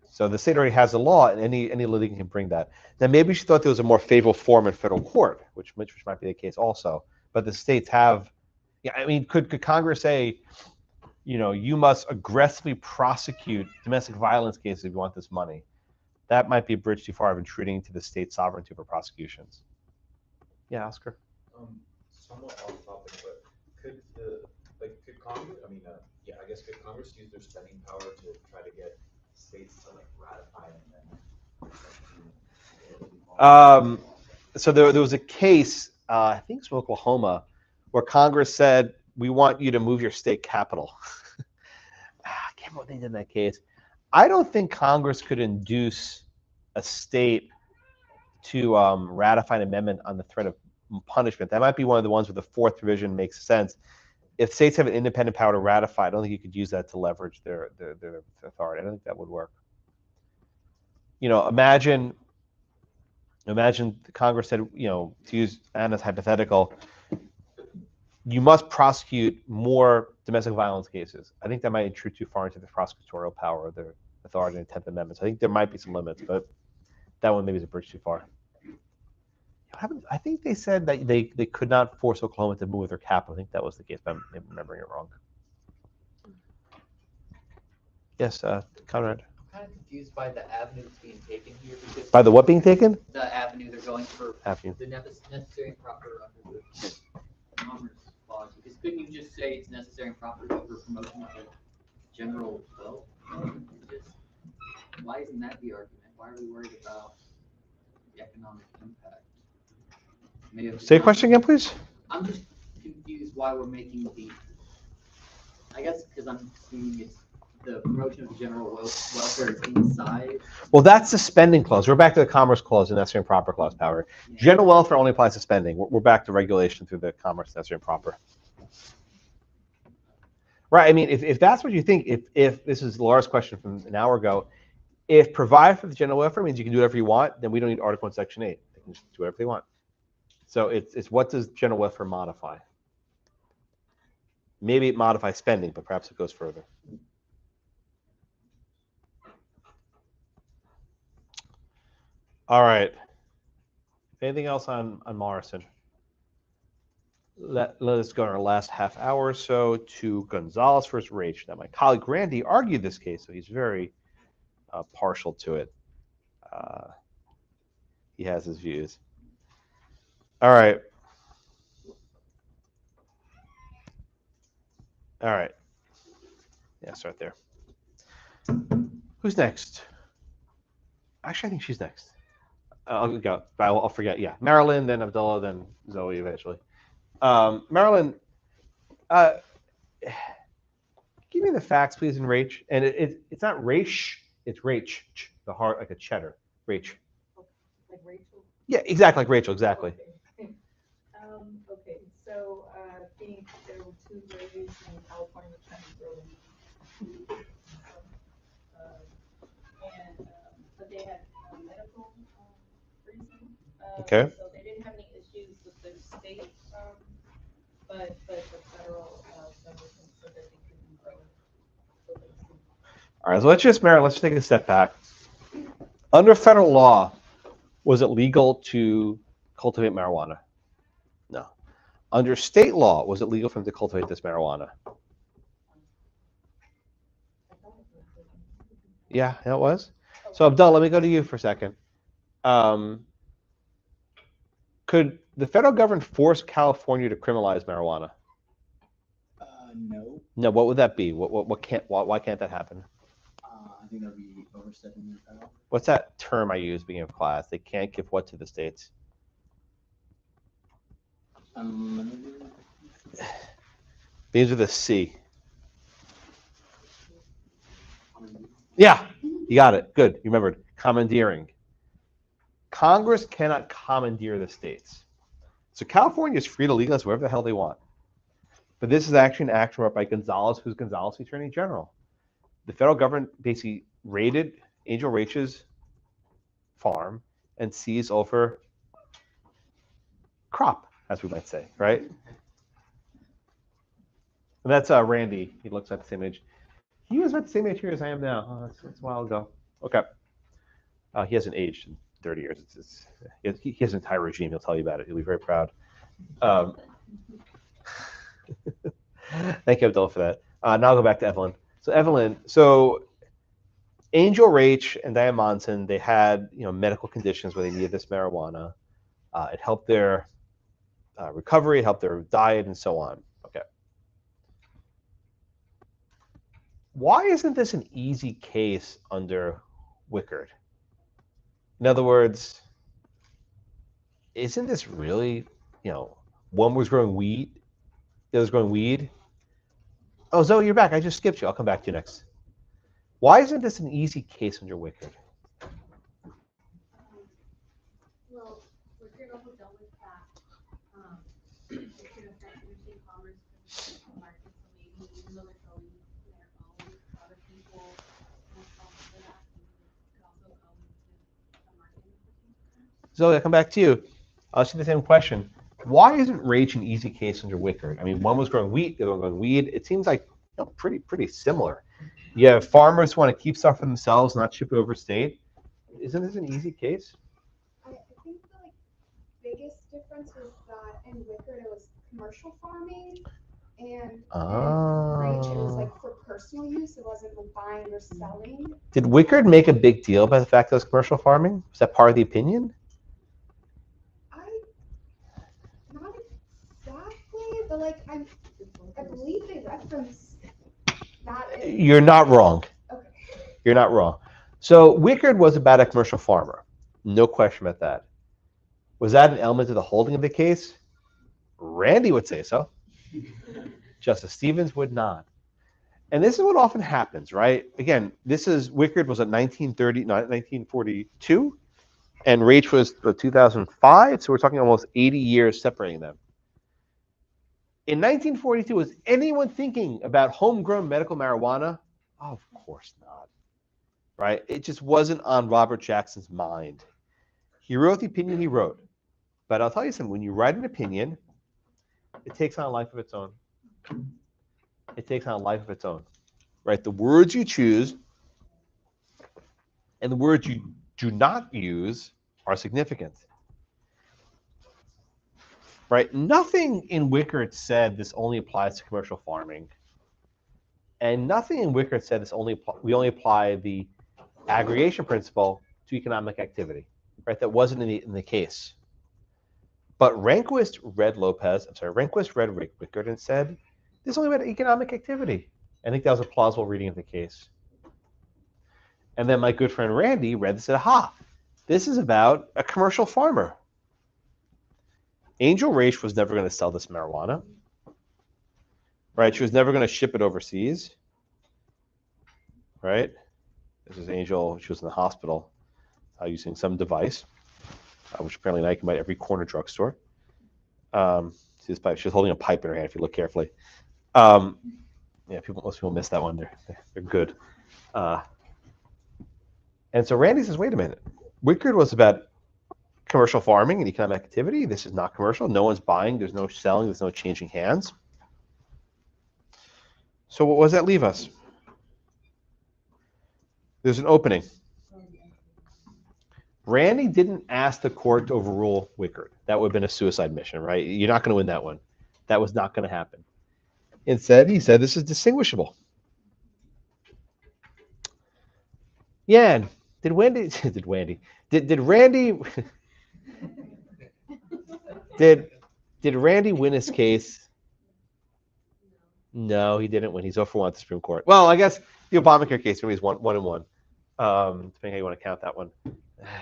So the state already has a law, and any litigant can bring that. Now, maybe she thought there was a more favorable form in federal court, which might be the case also. But the states have, I mean, could Congress say, you must aggressively prosecute domestic violence cases if you want this money. That might be a bridge too far of intruding into the state sovereignty for prosecutions. Yeah, Oscar. Somewhat off topic, but could Congress, I guess could Congress use their spending power to try to get states to like ratify an amendment? So there was a case, I think it's from Oklahoma, where Congress said, we want you to move your state capital. I can't remember what they did in that case. I don't think Congress could induce a state to ratify an amendment on the threat of punishment. That might be one of the ones where the fourth provision makes sense. If states have an independent power to ratify, I don't think you could use that to leverage their authority. I don't think that would work. Imagine the Congress said, to use Anna's hypothetical, you must prosecute more domestic violence cases. I think that might intrude too far into the prosecutorial power of the authority in the 10th Amendment. So I think there might be some limits, but that one maybe is a bridge too far. I think they said that they could not force Oklahoma to move their capital. I think that was the case, but I'm remembering it wrong. Yes, Conrad. I'm kind of confused by the avenue that's being taken here. Because By the what being taken? The avenue they're going for. Avenue. The necessary and proper under the Commerce Clause. Because couldn't you just say it's necessary and proper for promotion of general wealth? Why isn't that the argument? Why are we worried about the economic impact? Say a question again, please. I'm just confused why we're making I guess because I'm assuming it's the promotion of general welfare is inside. Well, that's the spending clause. We're back to the Commerce Clause and necessary and proper clause power. Yeah. General welfare only applies to spending. We're back to regulation through the Commerce necessary and proper. Right. I mean, if that's what you think, if this is Laura's question from an hour ago, if provide for the general welfare means you can do whatever you want, then we don't need Article 1, Section 8. They can just do whatever they want. So it's what does general welfare modify? Maybe it modifies spending, but perhaps it goes further. All right. Anything else on Morrison? Let us go in our last half hour or so to Gonzales versus Raich. Now, my colleague Randy argued this case, so he's very partial to it. He has his views. All right. All right. Yeah, start there. Who's next? Actually, I think she's next. I'll go. I'll forget. Yeah, Marilyn, then Abdullah, then Zoe eventually. Marilyn, give me the facts, please, in Raich. And it's not Raich, it's Raich. The heart like a cheddar. Raich. Like Rachel? Yeah, exactly like Rachel, exactly. Okay. Okay, so I think there were two ladies in California trying to grow but they had medical reason. Okay. So they didn't have any issues with the state, but the federal government said that they couldn't grow. All right, so let's just take a step back. Under federal law, was it legal to cultivate marijuana? No. Under state law, was it legal for them to cultivate this marijuana? Yeah, it was. So Abdul, let me go to you for a second. Could the federal government force California to criminalize marijuana? No. No. What would that be? Why can't that happen? I think that would be overstepping their power. What's that term I use beginning of class? They can't give what to the states? These are the C. Yeah, you got it. Good. You remembered. Commandeering. Congress cannot commandeer the states. So California is free to legalize whatever the hell they want. But this is actually an action brought by Gonzalez, who's Gonzales' Attorney General. The federal government basically raided Angel Raich's farm and seized over crop, as we might say, right? And that's Randy. He looks like the same age. He was about the same age here as I am now. Oh, that's a while ago. Okay. He hasn't aged in 30 years. He has an entire regime. He'll tell you about it. He'll be very proud. Thank you, Abdullah, for that. Now I'll go back to Evelyn. So Evelyn, Angel Raich and Diane Monson, they had medical conditions where they needed this marijuana. It helped their recovery, it helped their diet, and so on. Okay. Why isn't this an easy case under Wickard? In other words, isn't this really, one was growing weed, the other was growing weed? Oh, Zoe, you're back. I just skipped you. I'll come back to you next. Why isn't this an easy case under Wickard? Well, Wickard also dealt with that, it could affect interstate commerce and markets, so maybe even though they're selling their own to other people, and it's all for that, it could also go into the market. Zoe, I'll come back to you. I'll ask you the same question. Why isn't Raich an easy case under Wickard? I mean, one was growing wheat, the other one growing weed. It seems like pretty similar. You have farmers who want to keep stuff for themselves, not ship it overstate. Isn't this an easy case? I think the biggest difference was that in Wickard it was commercial farming, and in Raich it was like for personal use. It wasn't like buying or selling. Did Wickard make a big deal about the fact that it was commercial farming? Was that part of the opinion? Not exactly, but like I believe they referenced that. You're not wrong. Okay. You're not wrong. So Wickard was about a commercial farmer. No question about that. Was that an element of the holding of the case? Randy would say so. Justice Stevens would not. And this is what often happens, right? Again, Wickard was at 1942, and Raich was 2005, so we're talking almost 80 years separating them. In 1942, was anyone thinking about homegrown medical marijuana? Oh, of course not, right? It just wasn't on Robert Jackson's mind. He wrote the opinion he wrote. But I'll tell you something, when you write an opinion, it takes on a life of its own. It takes on a life of its own, right? The words you choose and the words you do not use are significant, right? Nothing in Wickard said this only applies to commercial farming, and nothing in Wickard said we only apply the aggregation principle to economic activity, right? That wasn't in the case. But Rehnquist read Wickard and said, this is only about economic activity. I think that was a plausible reading of the case. And then my good friend Randy read this and said, aha, this is about a commercial farmer. Angel Raich was never going to sell this marijuana, right? She was never going to ship it overseas, right? This is Angel. She was in the hospital using some device, which apparently now you can buy at every corner drugstore. See this pipe? She's holding a pipe in her hand if you look carefully. Yeah, most people miss that one. They're good. And so Randy says, wait a minute. Wickard was about commercial farming and economic activity. This is not commercial. No one's buying. There's no selling. There's no changing hands. So what does that leave us? There's an opening. Randy didn't ask the court to overrule Wickard. That would have been a suicide mission, right? You're not going to win that one. That was not going to happen. Instead, he said this is distinguishable. Yeah, did Randy win his case? No, he didn't win. He's 0-for-1 at the Supreme Court. Well, I guess the Obamacare case maybe he's 1-1, depending how you want to count that one.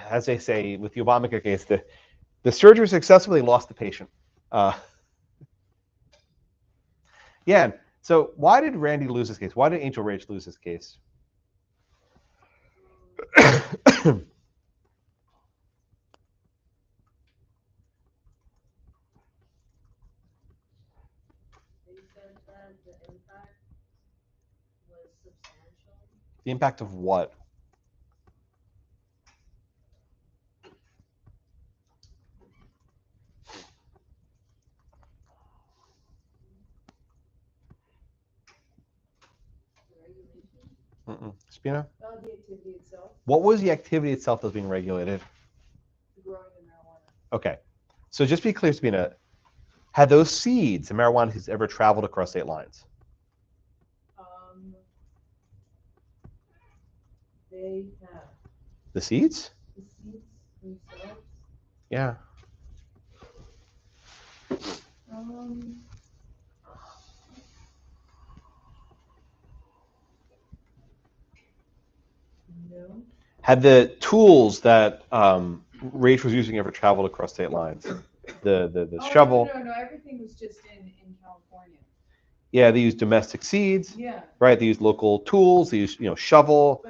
As they say with the Obamacare case, the surgery was successful, they lost the patient. Yeah, so why did Randy lose his case? Why did Angel Raich lose his case? The impact of what? Spina? The activity itself. What was the activity itself that was being regulated? Growing the marijuana. Okay. So just be clear, Spina, had those seeds, the marijuana seeds, ever traveled across state lines? they have? The seeds? The seeds themselves? Yeah. No. Had the tools that Raich was using ever traveled across state lines? The Oh, shovel. No, everything was just in California. Yeah, they used domestic seeds. Yeah. Right. They used local tools. They used shovel.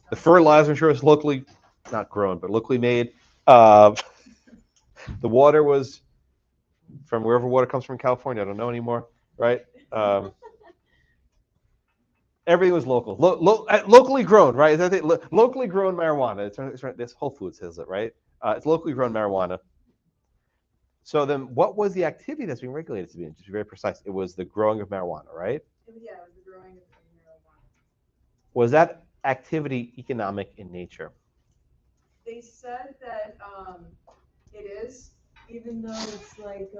The fertilizer, I'm sure, was locally not grown, but locally made. The water was from wherever water comes from California. I don't know anymore. Right. Everything was local, locally grown, right? Locally grown marijuana. It's right. This Whole Foods says it, right? It's locally grown marijuana. So then, what was the activity that's being regulated? To be very precise, it was the growing of marijuana, right? Yeah, it was the growing of marijuana. Was that activity economic in nature? They said that it is, even though it's like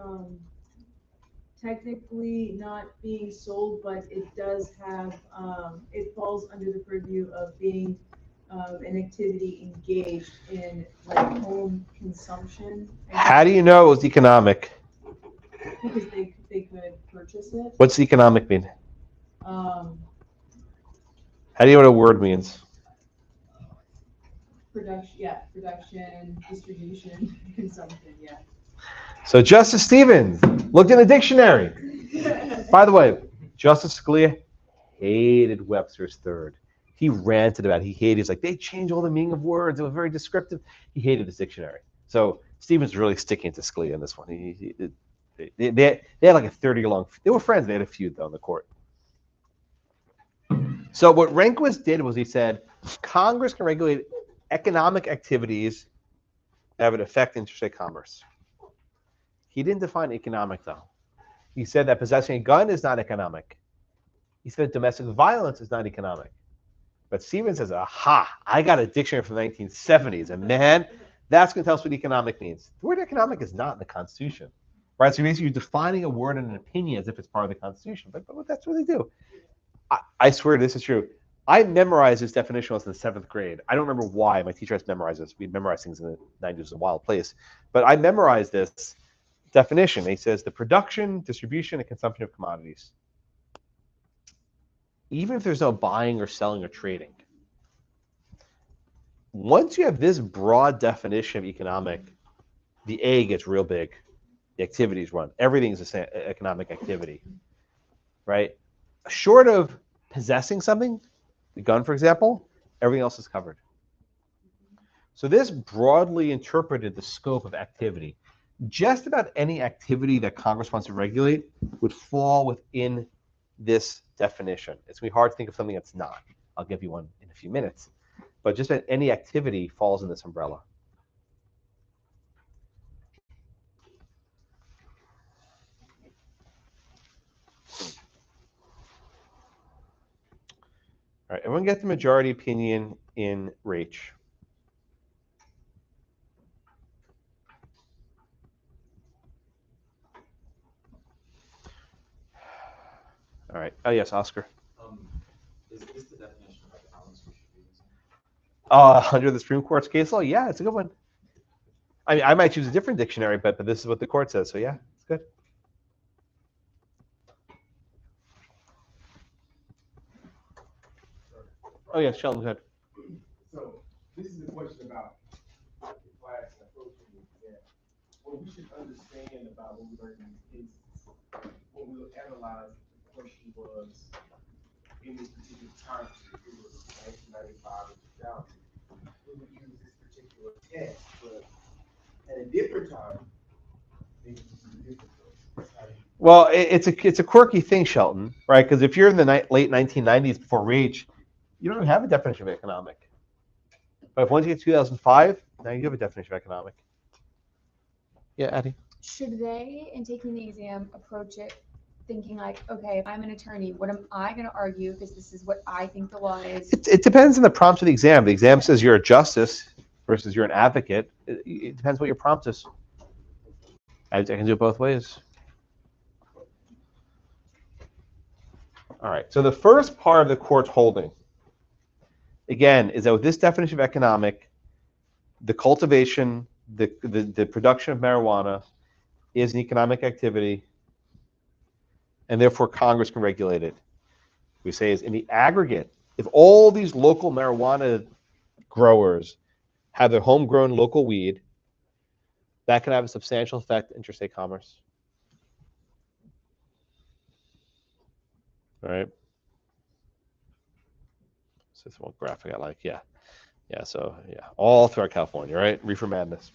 technically not being sold, but it does have, it falls under the purview of being an activity engaged in like home consumption. How do you know it was economic? Because they could purchase it. What's economic mean? How do you know what a word means? Production, distribution, consumption, yeah. So Justice Stevens looked in the dictionary. By the way, Justice Scalia hated Webster's third. He ranted about it. He hated it. He's like, they changed all the meaning of words. It was very descriptive. He hated this dictionary. So Stevens was really sticking to Scalia in this one. They had like a 30-year-long, they were friends. They had a feud, though, in the court. So what Rehnquist did was he said, Congress can regulate economic activities that would affect interstate commerce. He didn't define economic, though. He said that possessing a gun is not economic. He said domestic violence is not economic. But Stevens says, aha, I got a dictionary from the 1970s, and man, that's going to tell us what economic means. The word economic is not in the Constitution, right? So basically, you're defining a word and an opinion as if it's part of the Constitution, but that's what they do. I swear this is true. I memorized this definition when I was in the 7th grade. I don't remember why. My teacher has to memorize this. We memorize things in the 90s. It was a wild place. But I memorized this definition. He says the production, distribution, and consumption of commodities. Even if there's no buying or selling or trading. Once you have this broad definition of economic, the A gets real big. The activities run. Everything's an economic activity, right? Short of possessing something, the gun, for example, everything else is covered. So this broadly interpreted the scope of activity. Just about any activity that Congress wants to regulate would fall within this definition. It's going to be hard to think of something that's not. I'll give you one in a few minutes. But just about any activity falls in this umbrella. All right, everyone get the majority opinion in Raich. All right. Oh, yes, Oscar. Is this the definition of economics we should be using? Under the Supreme Court's case law, yeah, it's a good one. I mean, I might choose a different dictionary, but this is what the court says, so yeah, it's good. Oh, yeah, Sheldon, go ahead. So this is a question about the class and approaching the exam. What we should understand about what we learned in these cases, what we'll analyze the question was in this particular time period, 1995 and 2000, we would use this particular test, but at a different time, they would use a different test. Well, it's a quirky thing, Shelton, right? Because if you're in the late 1990s before Raich, you don't have a definition of economic. But if once you get 2005, now you have a definition of economic. Yeah, Addie? Should they, in taking the exam, approach it thinking like, okay, if I'm an attorney, what am I going to argue? Because this is what I think the law is. It depends on the prompt of the exam. The exam says you're a justice versus you're an advocate. It depends what your prompt is. I can do it both ways. All right, so the first part of the court's holding again, is that with this definition of economic, the cultivation, the production of marijuana is an economic activity, and therefore Congress can regulate it. We say is in the aggregate, if all these local marijuana growers have their homegrown local weed, that can have a substantial effect on interstate commerce. All right. So this one graphic I like, yeah. Yeah, so yeah, all throughout California, right? Reefer madness.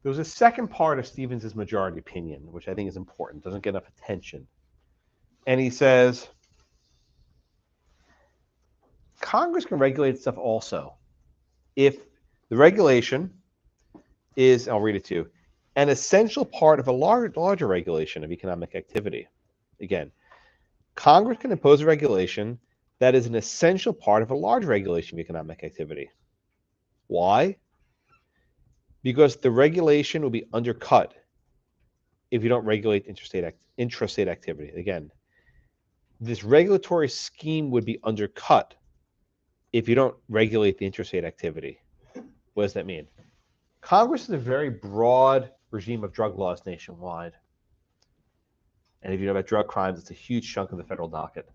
There's a second part of Stevens' majority opinion, which I think is important, doesn't get enough attention. And he says, Congress can regulate stuff also if the regulation is, I'll read it to you, an essential part of a larger regulation of economic activity. Again, Congress can impose a regulation that is an essential part of a large regulation of economic activity. Why? Because the regulation will be undercut if you don't regulate intrastate activity. Again, this regulatory scheme would be undercut if you don't regulate the interstate activity. What does that mean? Congress is a very broad regime of drug laws nationwide. And if you know about drug crimes, it's a huge chunk of the federal docket.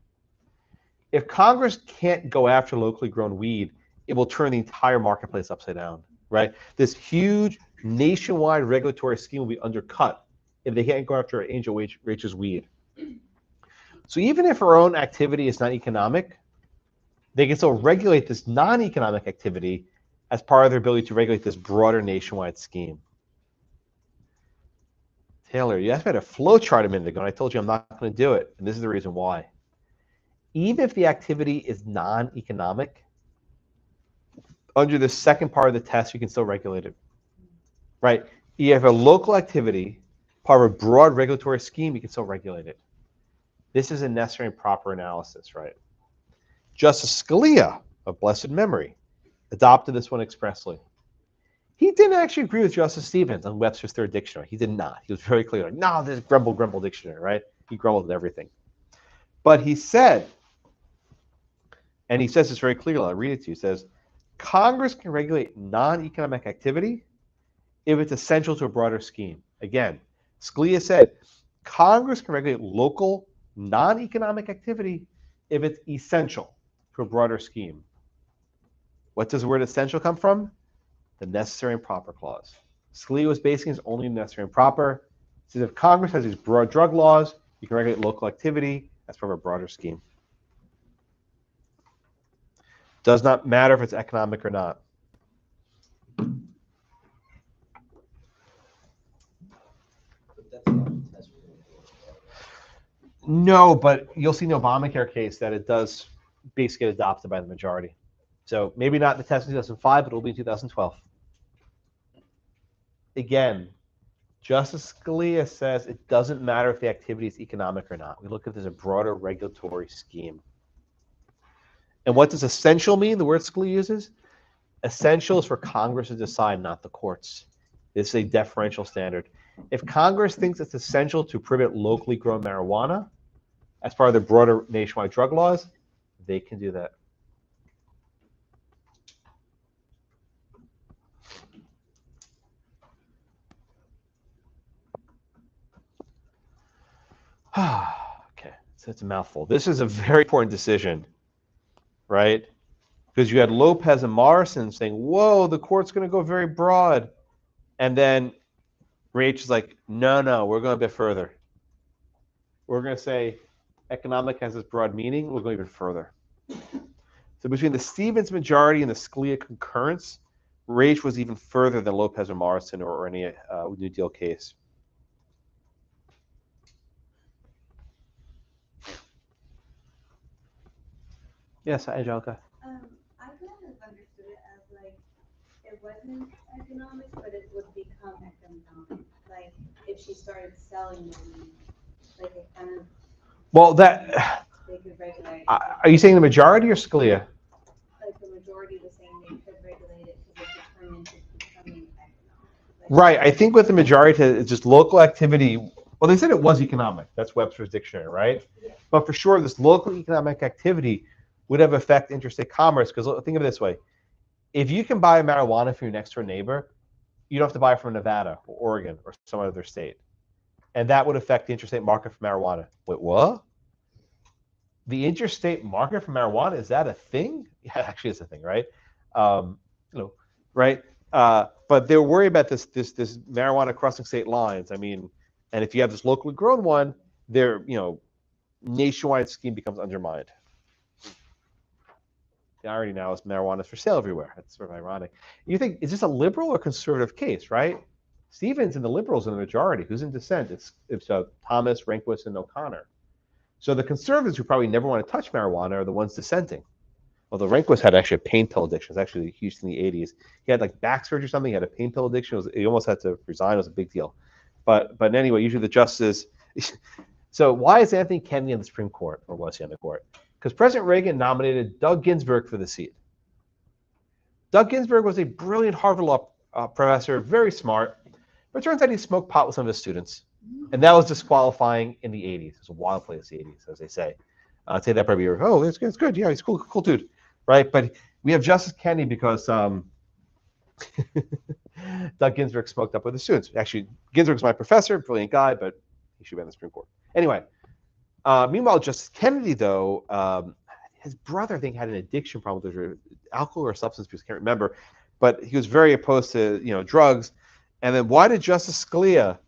If Congress can't go after locally grown weed, it will turn the entire marketplace upside down, right? This huge nationwide regulatory scheme will be undercut if they can't go after Angel Raich's weed. So even if our own activity is not economic, they can still regulate this non-economic activity as part of their ability to regulate this broader nationwide scheme. Taylor, you asked me about a flow chart a minute ago, and I told you I'm not going to do it, and this is the reason why. Even if the activity is non-economic, under the second part of the test, you can still regulate it, right? You have a local activity, part of a broad regulatory scheme, you can still regulate it. This is a necessary and proper analysis, right? Justice Scalia, of blessed memory, adopted this one expressly. He didn't actually agree with Justice Stevens on Webster's third dictionary. He did not. He was very clear, like, no, this grumble dictionary, right? He grumbled at everything. But he said, and he says this very clearly, I'll read it to you, he says, Congress can regulate non-economic activity if it's essential to a broader scheme. Again, Scalia said, Congress can regulate local non-economic activity if it's essential to a broader scheme. What does the word essential come from? The necessary and proper clause. Scalia was basing his only necessary and proper. He says if Congress has these broad drug laws, you can regulate local activity as part of a broader scheme. Does not matter if it's economic or not. But that's not the test we're going to do. No, but you'll see in the Obamacare case that it does basically get adopted by the majority. So maybe not the test in 2005, but it'll be in 2012. Again, Justice Scalia says it doesn't matter if the activity is economic or not. We look at this as a broader regulatory scheme. And what does essential mean? The word Scalia uses? Essential is for Congress to decide, not the courts. This is a deferential standard. If Congress thinks it's essential to prohibit locally grown marijuana as part of the broader nationwide drug laws, they can do that. Okay, so it's a mouthful. This is a very important decision, right? Because you had Lopez and Morrison saying, whoa, the court's going to go very broad. And then Raich is like, no, we're going a bit further. We're going to say economic has this broad meaning. We're going even further. So between the Stevens majority and the Scalia concurrence, Raich was even further than Lopez or Morrison or any New Deal case. Yes, Angelica. I kind of understood it as like it wasn't economic, but it would become economic. Like if she started selling them, like it kind of. Well, that. They could regulate. Are you saying the majority or Scalia? Like the majority was saying they could regulate it because it's determined it's becoming economic. Like, Right. I think with the majority, it's just local activity Well, they said it was economic. That's Webster's dictionary, right? But for sure, this local economic activity would have affect interstate commerce. Because think of it this way: if you can buy marijuana from your next door neighbor, you don't have to buy it from Nevada or Oregon or some other state, and that would affect the interstate market for marijuana. Wait, what? The interstate market for marijuana, is that a thing? Yeah, actually, it's a thing, right? Right? But they're worried about this marijuana crossing state lines. I mean, and if you have this locally grown one, their nationwide scheme becomes undermined. The irony now is marijuana is for sale everywhere. That's sort of ironic. You think, is this a liberal or conservative case, right? Stevens and the liberals in the majority. Who's in dissent? It's Thomas, Rehnquist, and O'Connor. So the conservatives who probably never want to touch marijuana are the ones dissenting. Although Rehnquist had actually a pain pill addiction. It was actually huge in the 80s. He had like back surgery or something. He had a pain pill addiction. He almost had to resign. It was a big deal. But anyway, usually the justices. So why is Anthony Kennedy on the Supreme Court, or was he on the court? Because President Reagan nominated Doug Ginsburg for the seat. Doug Ginsburg was a brilliant Harvard Law professor, very smart. But it turns out he smoked pot with some of his students. And that was disqualifying in the 80s. It was a wild place, the 80s, as they say. I'd say that probably, oh, it's good. Yeah, he's a cool dude. Right? But we have Justice Kennedy because Doug Ginsburg smoked up with his students. Actually, Ginsburg's my professor, brilliant guy, but he should be on the Supreme Court. Anyway, meanwhile, Justice Kennedy, though, his brother, I think, had an addiction problem with alcohol or substance abuse, can't remember. But he was very opposed to, drugs. And then why did Justice Scalia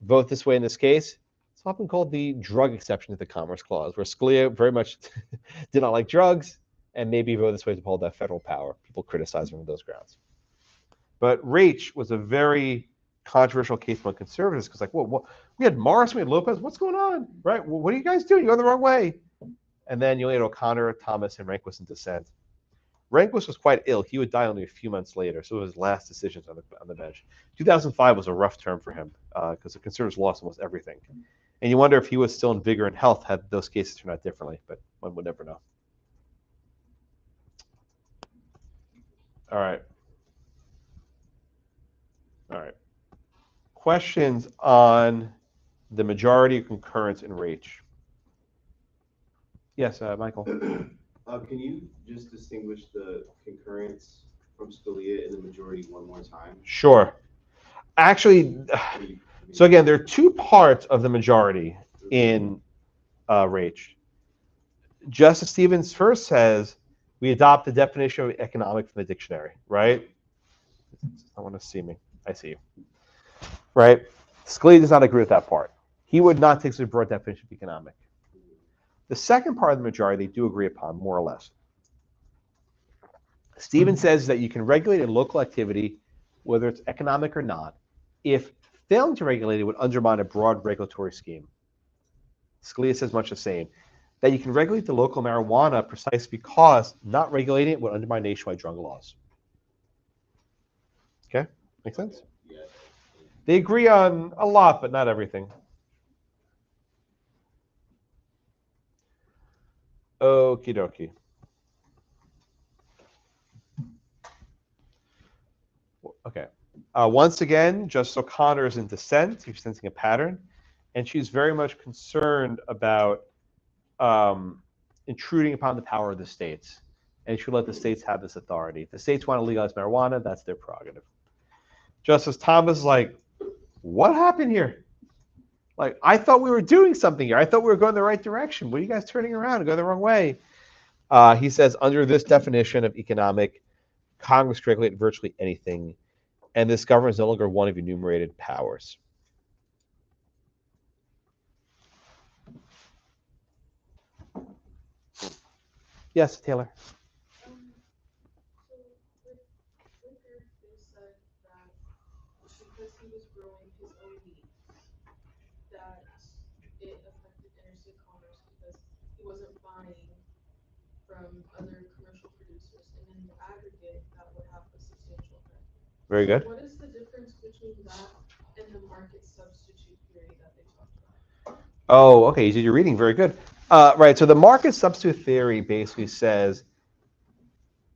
vote this way in this case? It's often called the drug exception to the Commerce Clause, where Scalia very much did not like drugs and maybe voted this way to hold that federal power. People criticize him on those grounds. But Raich was a very controversial case among conservatives because, like, well, we had Morrison, we had Lopez. What's going on, right? Well, what are you guys doing? You're going the wrong way. And then you had O'Connor, Thomas, and Rehnquist in dissent. Rehnquist was quite ill. He would die only a few months later, so it was his last decisions on the bench. 2005 was a rough term for him because the conservatives lost almost everything. And you wonder if he was still in vigor and health had those cases turned out differently, but one would never know. All right. Questions on the majority of concurrence in Raich? Yes, Michael. Can you just distinguish the concurrence from Scalia in the majority one more time? Sure. Actually, so again, there are two parts of the majority in Raich. Justice Stevens first says we adopt the definition of economic from the dictionary, right? I want to see me. I see you. Right? Scalia does not agree with that part. He would not take such a broad definition of economic. The second part of the majority they do agree upon, more or less. Stevens says that you can regulate a local activity, whether it's economic or not, if failing to regulate it would undermine a broad regulatory scheme. Scalia says much the same, that you can regulate the local marijuana precisely because not regulating it would undermine nationwide drug laws. Okay? Make sense? Yeah. They agree on a lot, but not everything. Okie dokie. Okay. Once again, Justice O'Connor is in dissent. She's sensing a pattern. And she's very much concerned about intruding upon the power of the states. And she should let the states have this authority. If the states want to legalize marijuana, that's their prerogative. Justice Thomas is like, what happened here? Like, I thought we were doing something here. I thought we were going the right direction. What are you guys turning around and going the wrong way? He says, under this definition of economic, Congress can regulate virtually anything, and this government is no longer one of enumerated powers. Yes, Taylor. So with Wickard, they said that because he was growing his own meat, that it affected interstate commerce because he wasn't buying from other commercial producers, and in the aggregate, that would have a substantial effect. Very good. What is the difference between that and the market substitute theory that they talked about? Oh, okay. So you're reading very good. Right. So the market substitute theory basically says,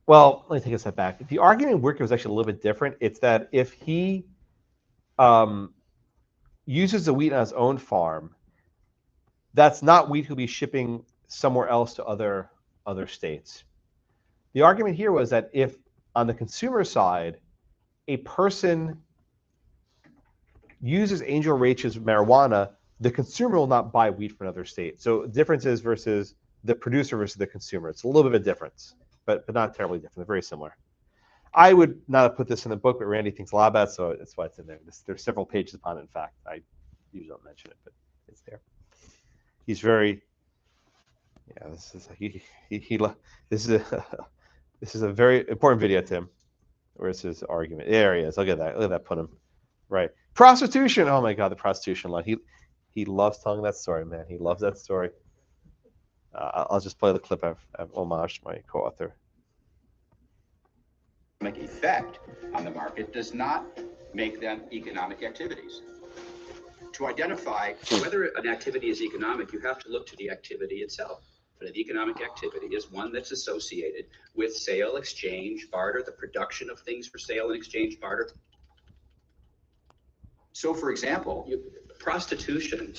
well, let me take a step back. The argument in Wickard was actually a little bit different. It's that if he, uses the wheat on his own farm, that's not wheat he'll be shipping somewhere else to other states. The argument here was that if on the consumer side, a person uses Angel Raich's marijuana, the consumer will not buy wheat from another state. So differences versus the producer versus the consumer. It's a little bit of a difference, but not terribly different. They're very similar. I would not have put this in the book, but Randy thinks a lot about it, so that's why it's in there. There's several pages upon it, in fact. I usually don't mention it, but it's there. He's very, yeah, this is a very important video, Tim. Where's his argument? There he is. Look at that. Look at that. Put him right. Prostitution. Oh my God, the prostitution line. He loves telling that story, man. He loves that story. I'll just play the clip. I've homaged my co-author. Effect on the market does not make them economic activities. To identify whether an activity is economic, you have to look to the activity itself. But the economic activity is one that's associated with sale, exchange, barter, the production of things for sale and exchange, barter. So, for example, prostitution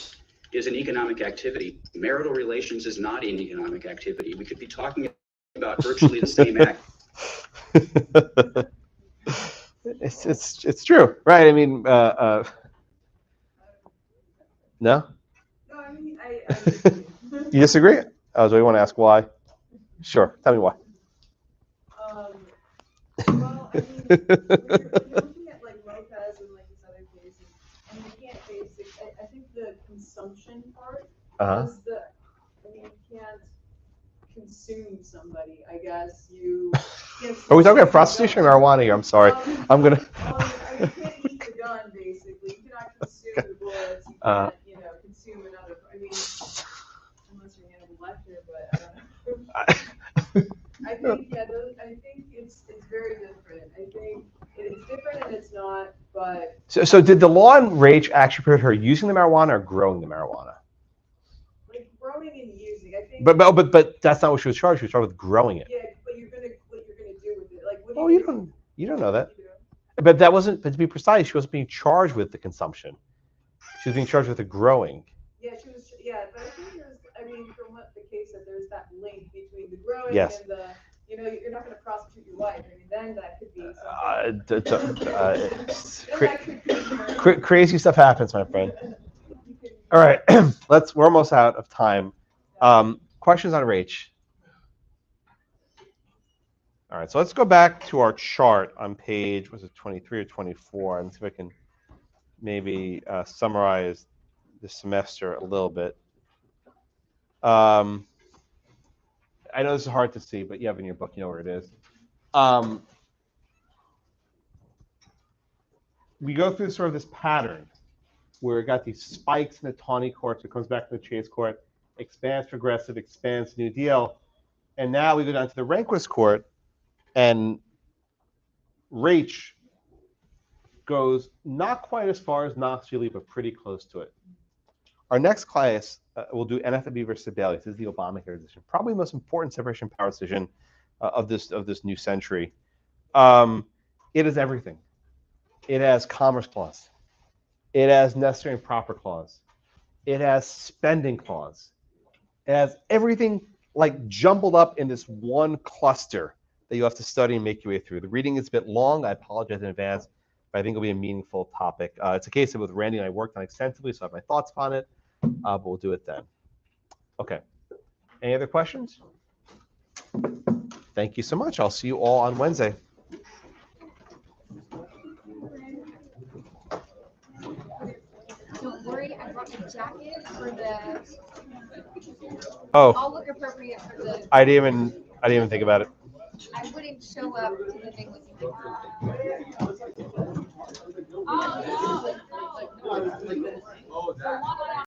is an economic activity. Marital relations is not an economic activity. We could be talking about virtually the same act. It's true, right? I mean, no. No, I mean, I You disagree? So you want to ask why? Sure. Tell me why. well, I mean, when you're looking at like Lopez and like these other cases, I mean, you can't I think the consumption part is I mean, you can't consume somebody. I guess you can't. Are we talking about prostitution or marijuana here? I'm sorry. I'm gonna. I mean, you can't eat the gun, basically. You cannot consume the bullets. You can't, consume another. I mean, unless you're Hannibal Lecter, but I don't know. I think, I think it's very different. I think it's different and it's not, but. So did the law in Raich actually prohibit her using the marijuana or growing the marijuana? Like growing and using, I think. But that's not what she was charged. She was charged with growing it. Yeah, but what you're gonna do with it, like what do Oh, you you don't know that. But that wasn't. But to be precise, she wasn't being charged with the consumption. She was being charged with the growing. Yeah, she was. Yeah, but I think from what the case said, there's that link between the growing Yes. and the. You're not going to prostitute your wife. I mean, then that could be crazy stuff happens, my friend. All right, we're almost out of time. Questions on Raich? All right, so let's go back to our chart on page, was it 23 or 24, and see if I can maybe summarize the semester a little bit. I know this is hard to see, but you have it in your book, you know where it is. We go through sort of this pattern where we got these spikes in the Tawney court, so it comes back to the Chase court, expands progressive, expands New Deal, and now we go down to the Rehnquist court, and Raich goes not quite as far as Knox really, but pretty close to it. Our next class will do NFB versus Sebelius. This is the Obamacare decision, probably the most important separation of power decision of this new century. It is everything. It has Commerce Clause. It has Necessary and Proper Clause. It has Spending Clause. It has everything like jumbled up in this one cluster that you have to study and make your way through. The reading is a bit long. I apologize in advance, but I think it'll be a meaningful topic. It's a case that with Randy and I worked on extensively, so I have my thoughts on it, but we'll do it then. Okay. Any other questions? Thank you so much. I'll see you all on Wednesday. Don't worry, I brought a jacket for the. Oh. I'll look appropriate for the. I didn't even think about it. I wouldn't show up to the thing with you. Oh, no.